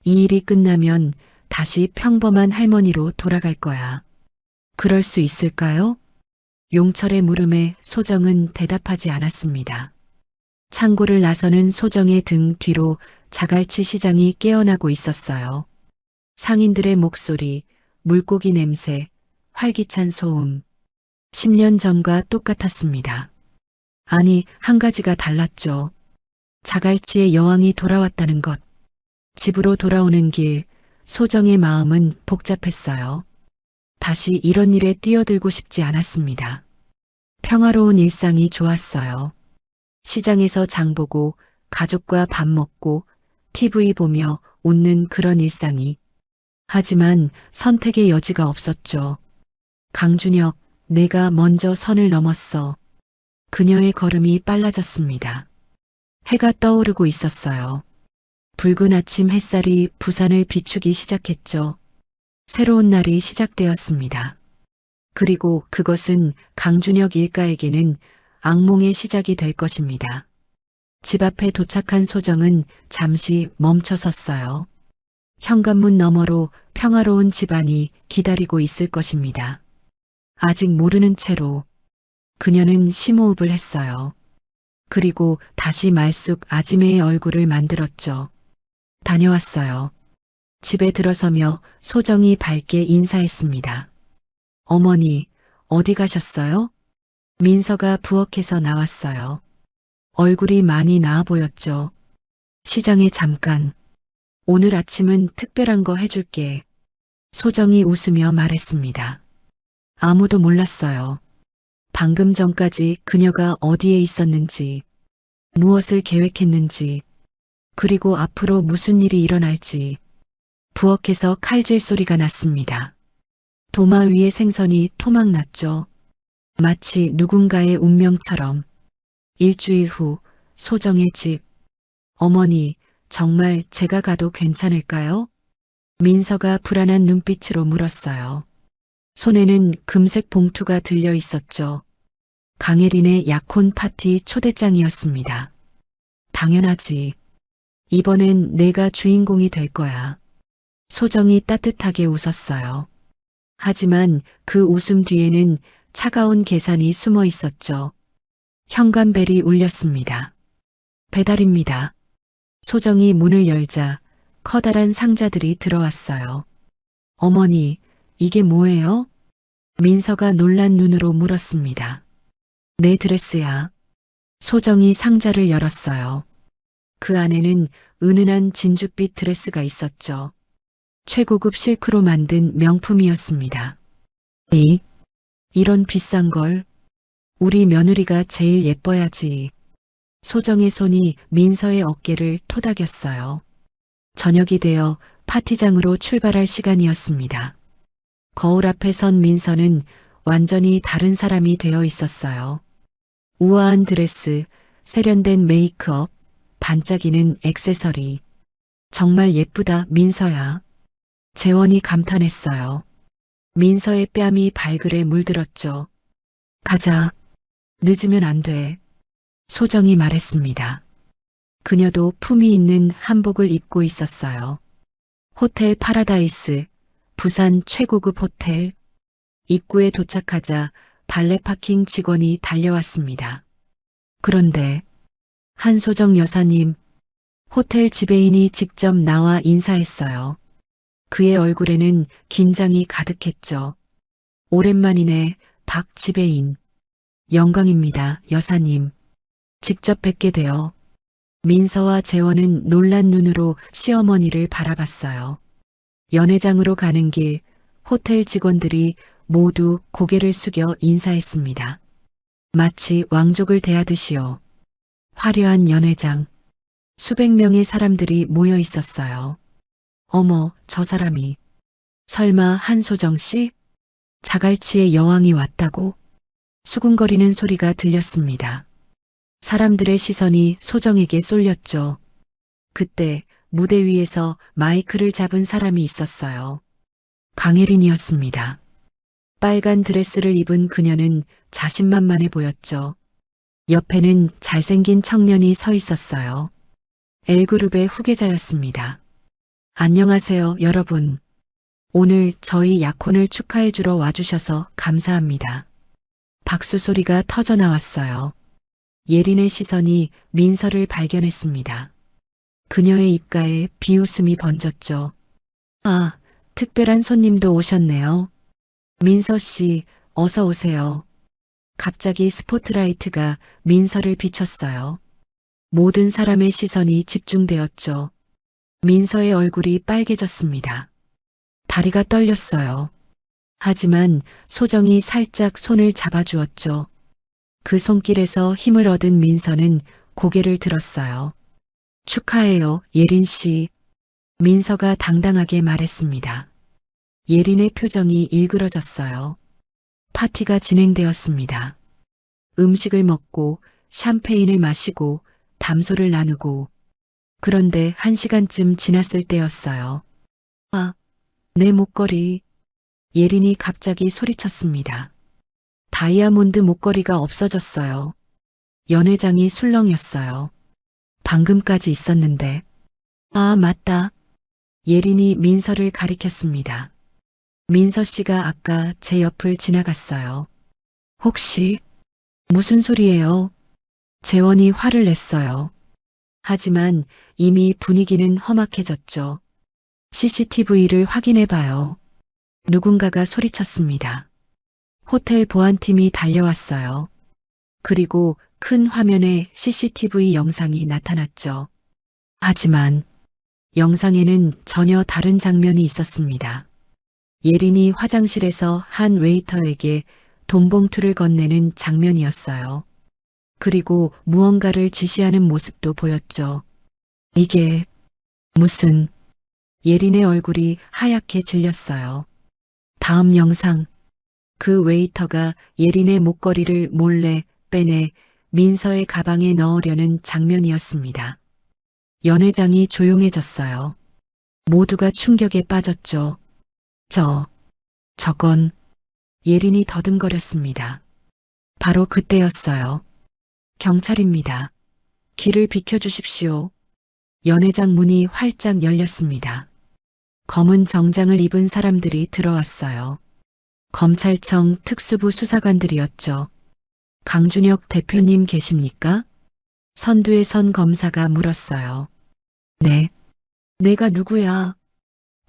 이 일이 끝나면 다시 평범한 할머니로 돌아갈 거야. 그럴 수 있을까요? 용철의 물음에 소정은 대답하지 않았습니다. 창고를 나서는 소정의 등 뒤로 자갈치 시장이 깨어나고 있었어요. 상인들의 목소리, 물고기 냄새, 활기찬 소음. 10년 전과 똑같았습니다. 아니, 한 가지가 달랐죠. 자갈치의 여왕이 돌아왔다는 것. 집으로 돌아오는 길, 소정의 마음은 복잡했어요. 다시 이런 일에 뛰어들고 싶지 않았습니다. 평화로운 일상이 좋았어요. 시장에서 장 보고 가족과 밥 먹고 TV 보며 웃는 그런 일상이. 하지만 선택의 여지가 없었죠. 강준혁, 내가 먼저 선을 넘었어. 그녀의 걸음이 빨라졌습니다. 해가 떠오르고 있었어요. 붉은 아침 햇살이 부산을 비추기 시작했죠. 새로운 날이 시작되었습니다. 그리고 그것은 강준혁 일가에게는 악몽의 시작이 될 것입니다. 집 앞에 도착한 소정은 잠시 멈춰 섰어요. 현관문 너머로 평화로운 집안이 기다리고 있을 것입니다. 아직 모르는 채로. 그녀는 심호흡을 했어요. 그리고 다시 말쑥 아지매의 얼굴을 만들었죠. 다녀왔어요. 집에 들어서며 소정이 밝게 인사했습니다. 어머니, 어디 가셨어요? 민서가 부엌에서 나왔어요. 얼굴이 많이 나아 보였죠. 시장에 잠깐. 오늘 아침은 특별한 거 해줄게. 소정이 웃으며 말했습니다. 아무도 몰랐어요. 방금 전까지 그녀가 어디에 있었는지, 무엇을 계획했는지, 그리고 앞으로 무슨 일이 일어날지. 부엌에서 칼질 소리가 났습니다. 도마 위에 생선이 토막났죠. 마치 누군가의 운명처럼. 일주일 후 소정의 집. 어머니, 정말 제가 가도 괜찮을까요? 민서가 불안한 눈빛으로 물었어요. 손에는 금색 봉투가 들려 있었죠. 강혜린의 약혼 파티 초대장이었습니다. 당연하지. 이번엔 내가 주인공이 될 거야. 소정이 따뜻하게 웃었어요. 하지만 그 웃음 뒤에는 차가운 계산이 숨어 있었죠. 현관벨이 울렸습니다. 배달입니다. 소정이 문을 열자 커다란 상자들이 들어왔어요. 어머니, 이게 뭐예요? 민서가 놀란 눈으로 물었습니다. 내 드레스야. 소정이 상자를 열었어요. 그 안에는 은은한 진주빛 드레스가 있었죠. 최고급 실크로 만든 명품이었습니다. 이런 비싼 걸 우리 며느리가 제일 예뻐야지. 소정의 손이 민서의 어깨를 토닥였어요. 저녁이 되어 파티장으로 출발할 시간이었습니다. 거울 앞에 선 민서는 완전히 다른 사람이 되어 있었어요. 우아한 드레스, 세련된 메이크업, 반짝이는 액세서리. 정말 예쁘다, 민서야. 재원이 감탄했어요. 민서의 뺨이 발글에 물들었죠. 가자. 늦으면 안 돼. 소정이 말했습니다. 그녀도 품위 있는 한복을 입고 있었어요. 호텔 파라다이스, 부산 최고급 호텔. 입구에 도착하자 발레 파킹 직원이 달려왔습니다. 그런데 한소정 여사님, 호텔 지배인이 직접 나와 인사했어요. 그의 얼굴에는 긴장이 가득했죠. 오랜만이네, 박 지배인. 영광입니다, 여사님. 직접 뵙게 되어. 민서와 재원은 놀란 눈으로 시어머니를 바라봤어요. 연회장으로 가는 길, 호텔 직원들이 모두 고개를 숙여 인사했습니다. 마치 왕족을 대하듯이요. 화려한 연회장. 수백 명의 사람들이 모여 있었어요. 어머, 저 사람이. 설마 한소정 씨? 자갈치의 여왕이 왔다고? 수군거리는 소리가 들렸습니다. 사람들의 시선이 소정에게 쏠렸죠. 그때 무대 위에서 마이크를 잡은 사람이 있었어요. 강혜린이었습니다. 빨간 드레스를 입은 그녀는 자신만만해 보였죠. 옆에는 잘생긴 청년이 서 있었어요. L그룹의 후계자였습니다. 안녕하세요, 여러분. 오늘 저희 약혼을 축하해주러 와주셔서 감사합니다. 박수 소리가 터져 나왔어요. 예린의 시선이 민서를 발견했습니다. 그녀의 입가에 비웃음이 번졌죠. 아, 특별한 손님도 오셨네요. 민서 씨, 어서 오세요. 갑자기 스포트라이트가 민서를 비췄어요. 모든 사람의 시선이 집중되었죠. 민서의 얼굴이 빨개졌습니다. 다리가 떨렸어요. 하지만 소정이 살짝 손을 잡아주었죠. 그 손길에서 힘을 얻은 민서는 고개를 들었어요. 축하해요, 예린 씨. 민서가 당당하게 말했습니다. 예린의 표정이 일그러졌어요. 파티가 진행되었습니다. 음식을 먹고 샴페인을 마시고 담소를 나누고 그런데 1시간쯤 지났을 때였어요. 아, 내 목걸이. 예린이 갑자기 소리쳤습니다. 다이아몬드 목걸이가 없어졌어요. 연회장이 술렁였어요. 방금까지 있었는데. 아, 맞다. 예린이 민서를 가리켰습니다. 민서 씨가 아까 제 옆을 지나갔어요. 혹시 무슨 소리예요? 재원이 화를 냈어요. 하지만 이미 분위기는 험악해졌죠. CCTV를 확인해봐요. 누군가가 소리쳤습니다. 호텔 보안팀이 달려왔어요. 그리고 큰 화면에 CCTV 영상이 나타났죠. 하지만 영상에는 전혀 다른 장면이 있었습니다. 예린이 화장실에서 한 웨이터에게 돈 봉투를 건네는 장면이었어요. 그리고 무언가를 지시하는 모습도 보였죠. 이게 무슨... 예린의 얼굴이 하얗게 질렸어요. 다음 영상. 그 웨이터가 예린의 목걸이를 몰래 빼내 민서의 가방에 넣으려는 장면이었습니다. 연회장이 조용해졌어요. 모두가 충격에 빠졌죠. 저건 예린이 더듬거렸습니다. 바로 그때였어요. 경찰입니다. 길을 비켜주십시오. 연회장 문이 활짝 열렸습니다. 검은 정장을 입은 사람들이 들어왔어요. 검찰청 특수부 수사관들이었죠. 강준혁 대표님 계십니까? 선두에 선 검사가 물었어요. 네. 내가 누구야?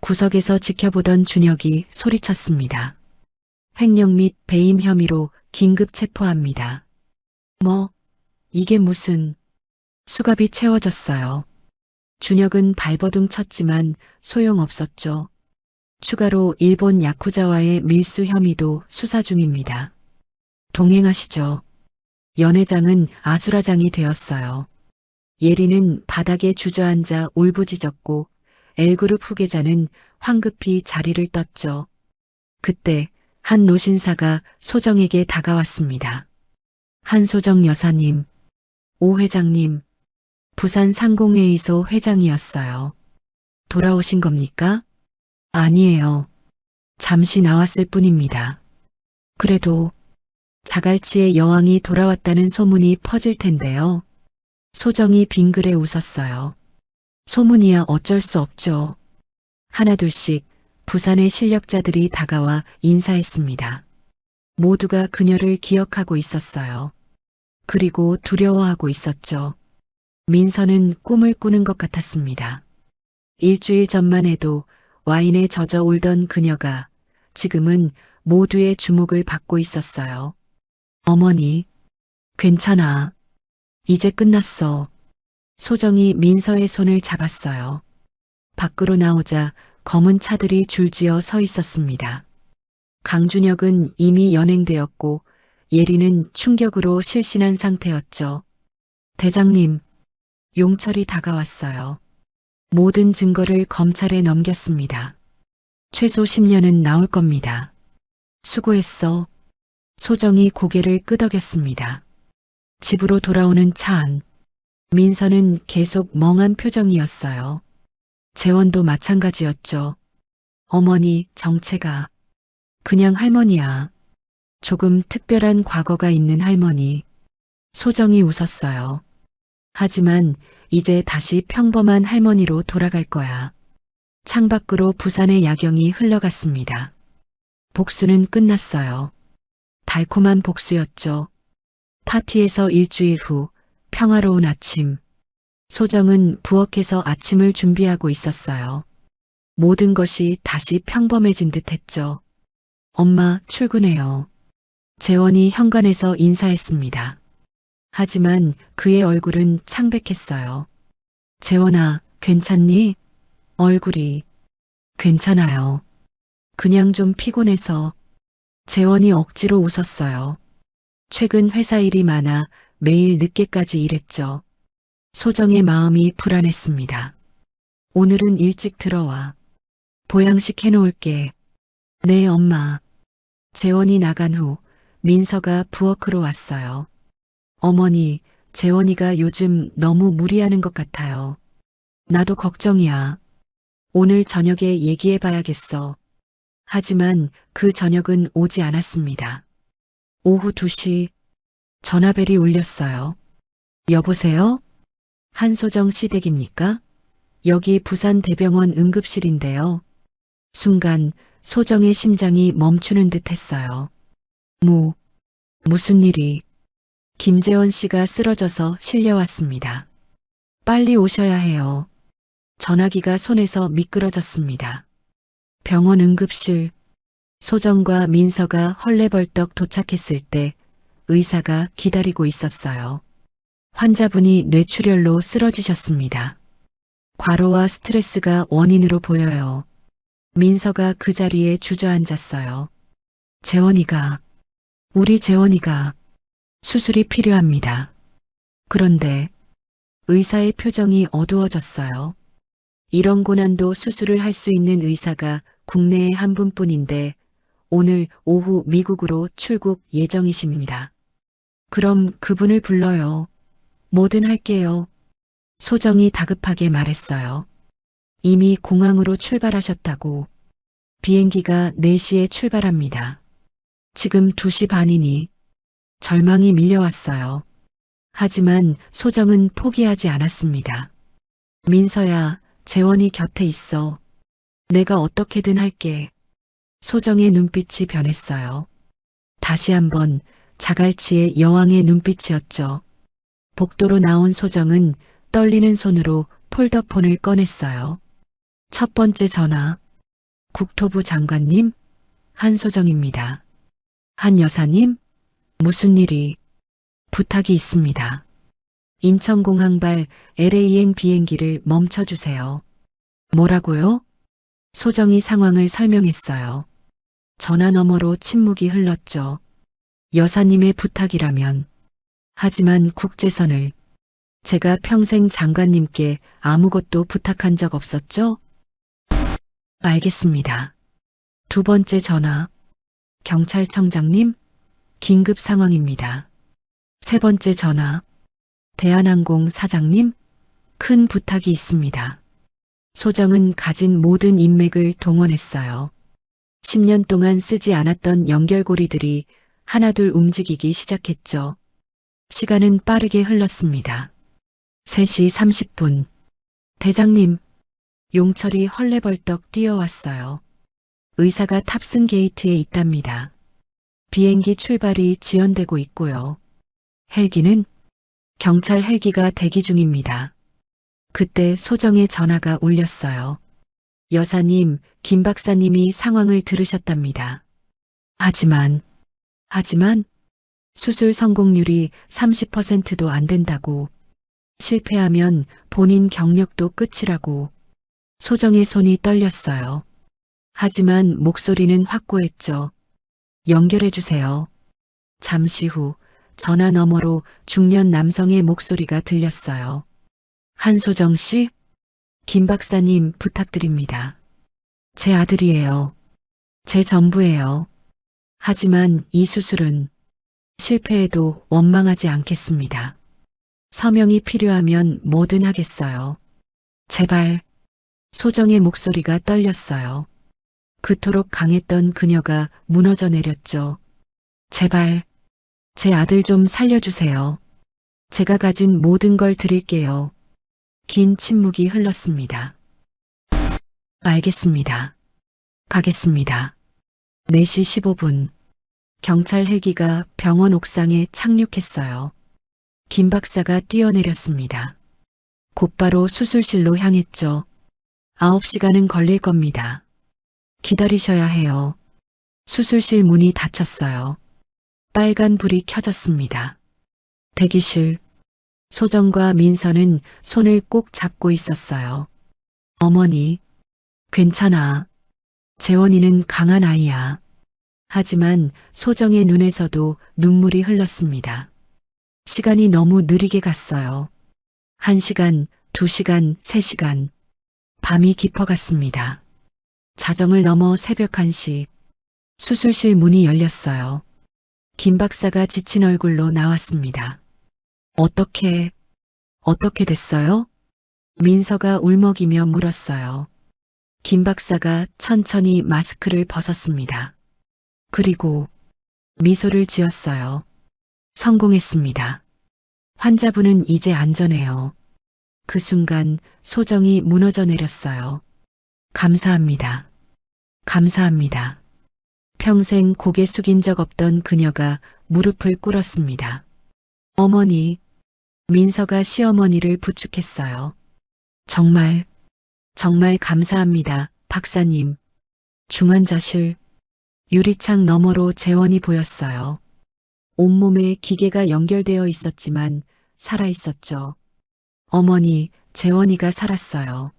구석에서 지켜보던 준혁이 소리쳤습니다. 횡령 및 배임 혐의로 긴급 체포합니다. 뭐? 이게 무슨... 수갑이 채워졌어요. 준혁은 발버둥 쳤지만 소용없었죠. 추가로 일본 야쿠자와의 밀수 혐의도 수사 중입니다. 동행하시죠. 연회장은 아수라장이 되었어요. 예린은 바닥에 주저앉아 울부짖었고 L그룹 후계자는 황급히 자리를 떴죠. 그때 한 노신사가 소정에게 다가왔습니다. 한소정 여사님, 오 회장님, 부산 상공회의소 회장이었어요. 돌아오신 겁니까? 아니에요. 잠시 나왔을 뿐입니다. 그래도 자갈치의 여왕이 돌아왔다는 소문이 퍼질 텐데요. 소정이 빙그레 웃었어요. 소문이야 어쩔 수 없죠. 하나둘씩 부산의 실력자들이 다가와 인사했습니다. 모두가 그녀를 기억하고 있었어요. 그리고 두려워하고 있었죠. 민서는 꿈을 꾸는 것 같았습니다. 일주일 전만 해도 와인에 젖어 울던 그녀가 지금은 모두의 주목을 받고 있었어요. 어머니, 괜찮아. 이제 끝났어. 소정이 민서의 손을 잡았어요. 밖으로 나오자 검은 차들이 줄지어 서 있었습니다. 강준혁은 이미 연행되었고 예린은 충격으로 실신한 상태였죠. 대장님, 용철이 다가왔어요. 모든 증거를 검찰에 넘겼습니다. 최소 10년은 나올 겁니다. 수고했어. 소정이 고개를 끄덕였습니다. 집으로 돌아오는 차 안. 민서는 계속 멍한 표정이었어요. 재원도 마찬가지였죠. 어머니, 정체가 그냥 할머니야. 조금 특별한 과거가 있는 할머니. 소정이 웃었어요. 하지만 이제 다시 평범한 할머니로 돌아갈 거야. 창밖으로 부산의 야경이 흘러갔습니다. 복수는 끝났어요. 달콤한 복수였죠. 파티에서 일주일 후 평화로운 아침. 소정은 부엌에서 아침을 준비하고 있었어요. 모든 것이 다시 평범해진 듯 했죠. 엄마, 출근해요. 재원이 현관에서 인사했습니다. 하지만 그의 얼굴은 창백했어요. 재원아, 괜찮니? 얼굴이. 괜찮아요. 그냥 좀 피곤해서. 재원이 억지로 웃었어요. 최근 회사 일이 많아 매일 늦게까지 일했죠. 소정의 마음이 불안했습니다. 오늘은 일찍 들어와. 보양식 해놓을게. 네, 엄마. 재원이 나간 후 민서가 부엌으로 왔어요. 어머니, 재원이가 요즘 너무 무리하는 것 같아요. 나도 걱정이야. 오늘 저녁에 얘기해봐야겠어. 하지만 그 저녁은 오지 않았습니다. 오후 2시 전화벨이 울렸어요. 여보세요? 한소정 씨 댁입니까? 여기 부산대병원 응급실인데요. 순간 소정의 심장이 멈추는 듯 했어요. 무슨 일이? 김재원 씨가 쓰러져서 실려왔습니다. 빨리 오셔야 해요. 전화기가 손에서 미끄러졌습니다. 병원 응급실. 소정과 민서가 헐레벌떡 도착했을 때 의사가 기다리고 있었어요. 환자분이 뇌출혈로 쓰러지셨습니다. 과로와 스트레스가 원인으로 보여요. 민서가 그 자리에 주저앉았어요. 재원이가, 우리 재원이가 수술이 필요합니다. 그런데 의사의 표정이 어두워졌어요. 이런 고난도 수술을 할 수 있는 의사가 국내에 한 분뿐인데 오늘 오후 미국으로 출국 예정이십니다. 그럼 그분을 불러요. 뭐든 할게요. 소정이 다급하게 말했어요. 이미 공항으로 출발하셨다고. 비행기가 4시에 출발합니다. 지금 2시 반이니 절망이 밀려왔어요. 하지만 소정은 포기하지 않았습니다. 민서야, 재원이 곁에 있어. 내가 어떻게든 할게. 소정의 눈빛이 변했어요. 다시 한번 자갈치의 여왕의 눈빛이었죠. 복도로 나온 소정은 떨리는 손으로 폴더폰을 꺼냈어요. 첫 번째 전화. 국토부 장관님, 한소정입니다. 한 여사님, 무슨 일이? 부탁이 있습니다. 인천공항발 LA행 비행기를 멈춰주세요. 뭐라고요? 소정이 상황을 설명했어요. 전화 너머로 침묵이 흘렀죠. 여사님의 부탁이라면. 하지만 국제선을. 제가 평생 장관님께 아무것도 부탁한 적 없었죠? 알겠습니다. 두 번째 전화. 경찰청장님, 긴급 상황입니다. 세 번째 전화. 대한항공 사장님, 큰 부탁이 있습니다. 소정은 가진 모든 인맥을 동원했어요. 10년 동안 쓰지 않았던 연결고리들이 하나둘 움직이기 시작했죠. 시간은 빠르게 흘렀습니다. 3시 30분. 대장님, 용철이 헐레벌떡 뛰어왔어요. 의사가 탑승 게이트에 있답니다. 비행기 출발이 지연되고 있고요. 헬기는? 경찰 헬기가 대기 중입니다. 그때 소정의 전화가 울렸어요. 여사님, 김 박사님이 상황을 들으셨답니다. 하지만 수술 성공률이 30%도 안 된다고. 실패하면 본인 경력도 끝이라고. 소정의 손이 떨렸어요. 하지만 목소리는 확고했죠. 연결해주세요. 잠시 후 전화 너머로 중년 남성의 목소리가 들렸어요. 한소정 씨? 김 박사님 부탁드립니다. 제 아들이에요. 제 전부예요. 하지만 이 수술은 실패해도 원망하지 않겠습니다. 서명이 필요하면 뭐든 하겠어요. 제발. 소정의 목소리가 떨렸어요. 그토록 강했던 그녀가 무너져 내렸죠. 제발. 제 아들 좀 살려주세요. 제가 가진 모든 걸 드릴게요. 긴 침묵이 흘렀습니다. 알겠습니다. 가겠습니다. 4시 15분. 경찰 헬기가 병원 옥상에 착륙했어요. 김 박사가 뛰어내렸습니다. 곧바로 수술실로 향했죠. 9시간은 걸릴 겁니다. 기다리셔야 해요. 수술실 문이 닫혔어요. 빨간 불이 켜졌습니다. 대기실. 소정과 민서는 손을 꼭 잡고 있었어요. 어머니, 괜찮아. 재원이는 강한 아이야. 하지만 소정의 눈에서도 눈물이 흘렀습니다. 시간이 너무 느리게 갔어요. 1시간, 2시간, 3시간. 밤이 깊어갔습니다. 자정을 넘어 새벽 1시. 수술실 문이 열렸어요. 김 박사가 지친 얼굴로 나왔습니다. 어떻게 됐어요? 민서가 울먹이며 물었어요. 김 박사가 천천히 마스크를 벗었습니다. 그리고 미소를 지었어요. 성공했습니다. 환자분은 이제 안전해요. 그 순간 소정이 무너져 내렸어요. 감사합니다. 감사합니다. 평생 고개 숙인 적 없던 그녀가 무릎을 꿇었습니다. 어머니, 민서가 시어머니를 부축했어요. 정말, 정말 감사합니다, 박사님. 중환자실, 유리창 너머로 재원이 보였어요. 온몸에 기계가 연결되어 있었지만 살아 있었죠. 어머니, 재원이가 살았어요.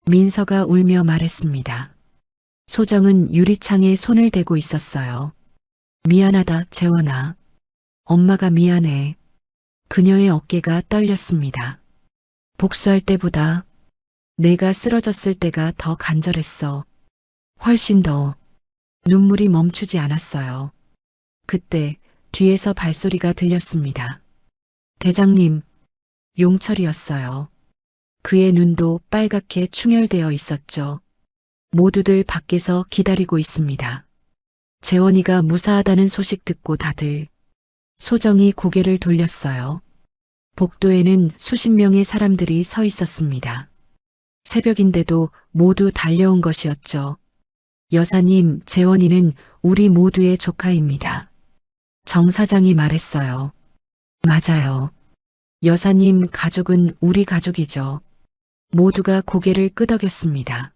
민서가 울며 말했습니다. 소정은 유리창에 손을 대고 있었어요. 미안하다, 재원아. 엄마가 미안해. 그녀의 어깨가 떨렸습니다. 복수할 때보다 내가 쓰러졌을 때가 더 간절했어. 훨씬 더. 눈물이 멈추지 않았어요. 그때 뒤에서 발소리가 들렸습니다. 대장님, 용철이었어요. 그의 눈도 빨갛게 충혈되어 있었죠. 모두들 밖에서 기다리고 있습니다. 재원이가 무사하다는 소식 듣고 다들 소정이 고개를 돌렸어요. 복도에는 수십 명의 사람들이 서 있었습니다. 새벽인데도 모두 달려온 것이었죠. 여사님, 재원이는 우리 모두의 조카입니다. 정 사장이 말했어요. 맞아요. 여사님 가족은 우리 가족이죠. 모두가 고개를 끄덕였습니다.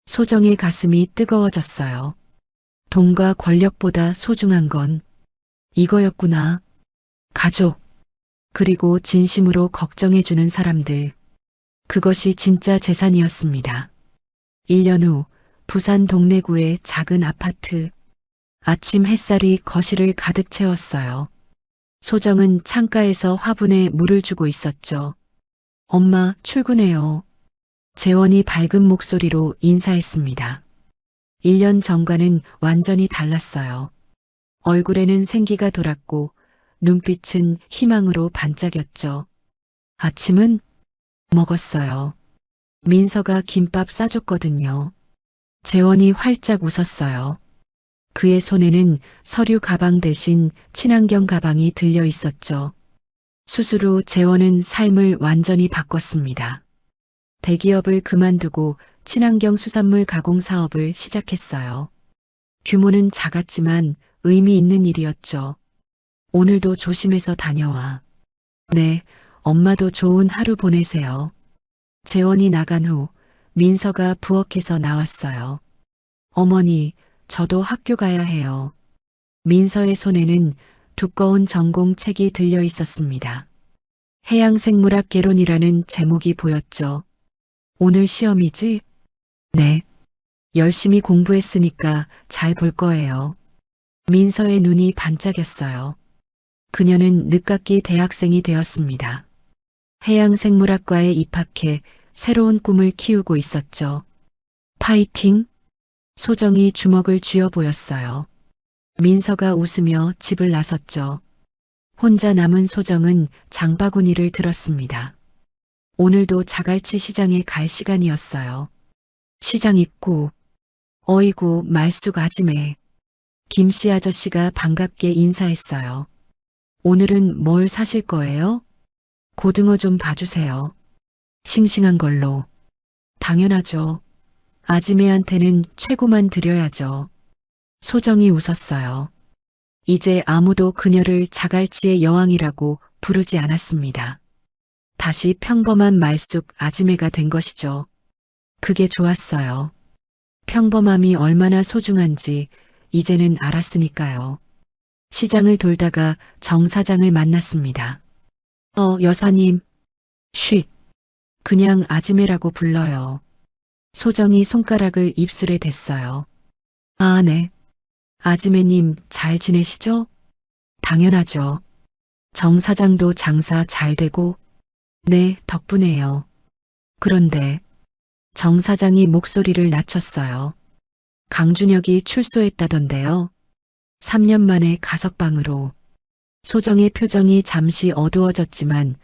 소정의 가슴이 뜨거워졌어요. 돈과 권력보다 소중한 건 이거였구나. 가족. 그리고 진심으로 걱정해주는 사람들. 그것이 진짜 재산이었습니다. 1년 후 부산 동래구의 작은 아파트. 아침 햇살이 거실을 가득 채웠어요. 소정은 창가에서 화분에 물을 주고 있었죠. 엄마, 출근해요. 재원이 밝은 목소리로 인사했습니다. 1년 전과는 완전히 달랐어요. 얼굴에는 생기가 돌았고 눈빛은 희망으로 반짝였죠. 아침은 먹었어요. 민서가 김밥 싸줬거든요. 재원이 활짝 웃었어요. 그의 손에는 서류 가방 대신 친환경 가방이 들려 있었죠. 수술 후 재원은 삶을 완전히 바꿨습니다. 대기업을 그만두고 친환경 수산물 가공 사업을 시작했어요. 규모는 작았지만 의미 있는 일이었죠. 오늘도 조심해서 다녀와. 네, 엄마도 좋은 하루 보내세요. 재원이 나간 후 민서가 부엌에서 나왔어요. 어머니, 저도 학교 가야 해요. 민서의 손에는 두꺼운 전공책이 들려 있었습니다. 해양생물학 개론이라는 제목이 보였죠. 오늘 시험이지? 네. 열심히 공부했으니까 잘 볼 거예요. 민서의 눈이 반짝였어요. 그녀는 늦깎이 대학생이 되었습니다. 해양생물학과에 입학해 새로운 꿈을 키우고 있었죠. 파이팅! 소정이 주먹을 쥐어 보였어요. 민서가 웃으며 집을 나섰죠. 혼자 남은 소정은 장바구니를 들었습니다. 오늘도 자갈치 시장에 갈 시간이었어요. 시장 입구. 어이구, 말쑥 아지매. 김씨 아저씨가 반갑게 인사했어요. 오늘은 뭘 사실 거예요? 고등어 좀 봐주세요. 싱싱한 걸로. 당연하죠. 아지매한테는 최고만 드려야죠. 소정이 웃었어요. 이제 아무도 그녀를 자갈치의 여왕이라고 부르지 않았습니다. 다시 평범한 말쑥 아지매가 된 것이죠. 그게 좋았어요. 평범함이 얼마나 소중한지 이제는 알았으니까요. 시장을 돌다가 정 사장을 만났습니다. 여사님. 쉿. 그냥 아지매라고 불러요. 소정이 손가락을 입술에 댔어요. 아, 네. 아지매님 잘 지내시죠? 당연하죠. 정 사장도 장사 잘 되고? 네, 덕분에요. 그런데 정 사장이 목소리를 낮췄어요. 강준혁이 출소했다던데요. 3년 만에 가석방으로. 소정의 표정이 잠시 어두워졌지만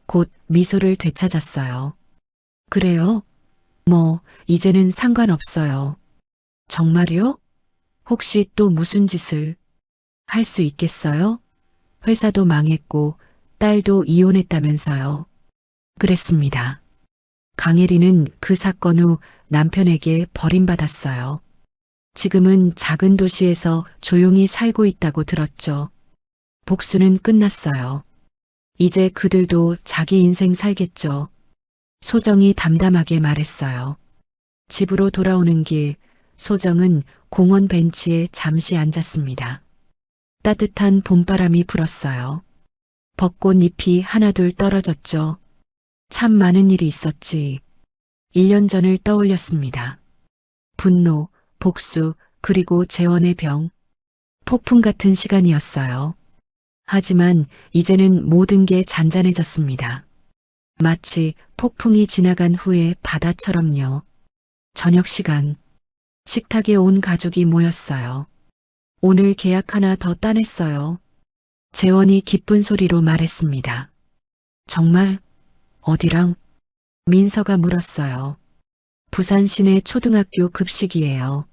곧 미소를 되찾았어요. 그래요? 뭐, 이제는 상관없어요. 정말요? 혹시 또 무슨 짓을 할 수 있겠어요? 회사도 망했고 딸도 이혼했다면서요. 그랬습니다. 강혜리는 그 사건 후 남편에게 버림받았어요. 지금은 작은 도시에서 조용히 살고 있다고 들었죠. 복수는 끝났어요. 이제 그들도 자기 인생 살겠죠. 소정이 담담하게 말했어요. 집으로 돌아오는 길, 소정은 공원 벤치에 잠시 앉았습니다. 따뜻한 봄바람이 불었어요. 벚꽃 잎이 하나둘 떨어졌죠. 참 많은 일이 있었지. 1년 전을 떠올렸습니다. 분노, 복수, 그리고 재원의 병. 폭풍 같은 시간이었어요. 하지만 이제는 모든 게 잔잔해졌습니다. 마치 폭풍이 지나간 후의 바다처럼요. 저녁 시간, 식탁에 온 가족이 모였어요. 오늘 계약 하나 더 따냈어요. 재원이 기쁜 소리로 말했습니다. 정말? 어디랑? 민서가 물었어요. 부산 시내 초등학교 급식이에요.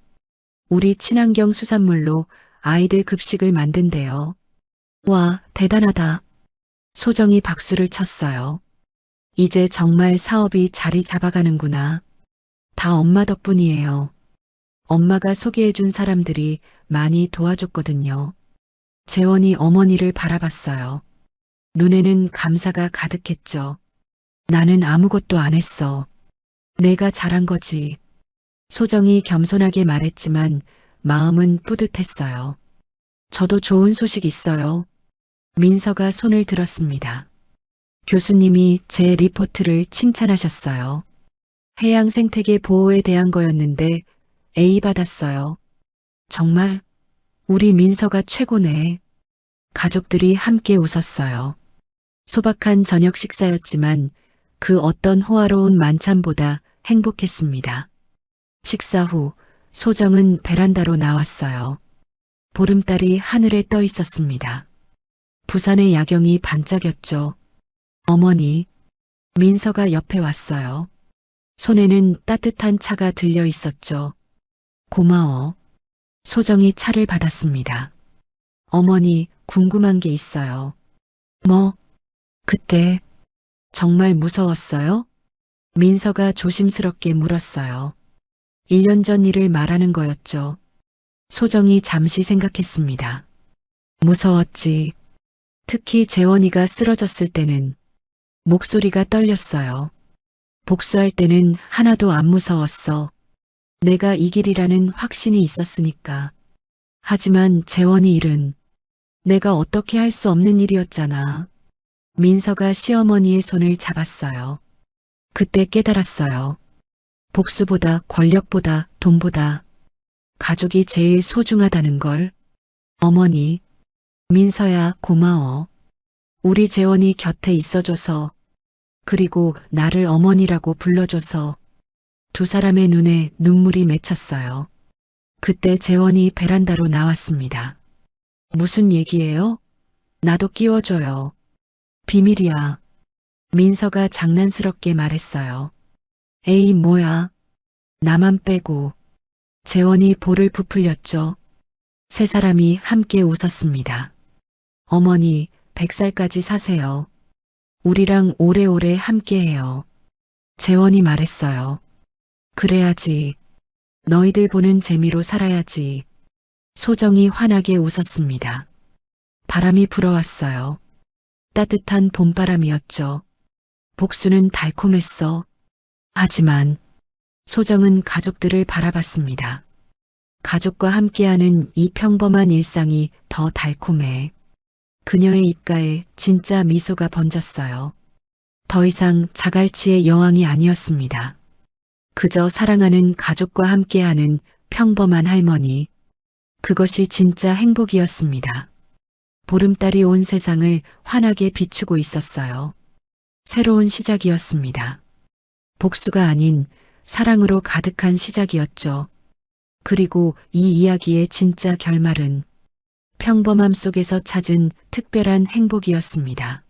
우리 친환경 수산물로 아이들 급식을 만든대요. 와, 대단하다. 소정이 박수를 쳤어요. 이제 정말 사업이 자리 잡아가는구나. 다 엄마 덕분이에요. 엄마가 소개해준 사람들이 많이 도와줬거든요. 재원이 어머니를 바라봤어요. 눈에는 감사가 가득했죠. 나는 아무것도 안 했어. 내가 잘한 거지. 소정이 겸손하게 말했지만 마음은 뿌듯했어요. 저도 좋은 소식 있어요. 민서가 손을 들었습니다. 교수님이 제 리포트를 칭찬하셨어요. 해양 생태계 보호에 대한 거였는데 A 받았어요. 정말? 우리 민서가 최고네. 가족들이 함께 웃었어요. 소박한 저녁 식사였지만 그 어떤 호화로운 만찬보다 행복했습니다. 식사 후 소정은 베란다로 나왔어요. 보름달이 하늘에 떠 있었습니다. 부산의 야경이 반짝였죠. 어머니, 민서가 옆에 왔어요. 손에는 따뜻한 차가 들려 있었죠. 고마워. 소정이 차를 받았습니다. 어머니, 궁금한 게 있어요. 뭐? 그때 정말 무서웠어요? 민서가 조심스럽게 물었어요. 1년 전 일을 말하는 거였죠. 소정이 잠시 생각했습니다. 무서웠지. 특히 재원이가 쓰러졌을 때는 목소리가 떨렸어요. 복수할 때는 하나도 안 무서웠어. 내가 이 길이라는 확신이 있었으니까. 하지만 재원이 일은 내가 어떻게 할 수 없는 일이었잖아. 민서가 시어머니의 손을 잡았어요. 그때 깨달았어요. 복수보다 권력보다 돈보다 가족이 제일 소중하다는 걸. 어머니, 민서야 고마워. 우리 재원이 곁에 있어줘서 그리고 나를 어머니라고 불러줘서 두 사람의 눈에 눈물이 맺혔어요. 그때 재원이 베란다로 나왔습니다. 무슨 얘기예요? 나도 끼워줘요. 비밀이야. 민서가 장난스럽게 말했어요. 에이 뭐야. 나만 빼고. 재원이 볼을 부풀렸죠. 세 사람이 함께 웃었습니다. 어머니, 100살까지 사세요. 우리랑 오래오래 함께해요. 재원이 말했어요. 그래야지. 너희들 보는 재미로 살아야지. 소정이 환하게 웃었습니다. 바람이 불어왔어요. 따뜻한 봄바람이었죠. 복수는 달콤했어. 하지만 소정은 가족들을 바라봤습니다. 가족과 함께하는 이 평범한 일상이 더 달콤해. 그녀의 입가에 진짜 미소가 번졌어요. 더 이상 자갈치의 여왕이 아니었습니다. 그저 사랑하는 가족과 함께하는 평범한 할머니. 그것이 진짜 행복이었습니다. 보름달이 온 세상을 환하게 비추고 있었어요. 새로운 시작이었습니다. 복수가 아닌 사랑으로 가득한 시작이었죠. 그리고 이 이야기의 진짜 결말은 평범함 속에서 찾은 특별한 행복이었습니다.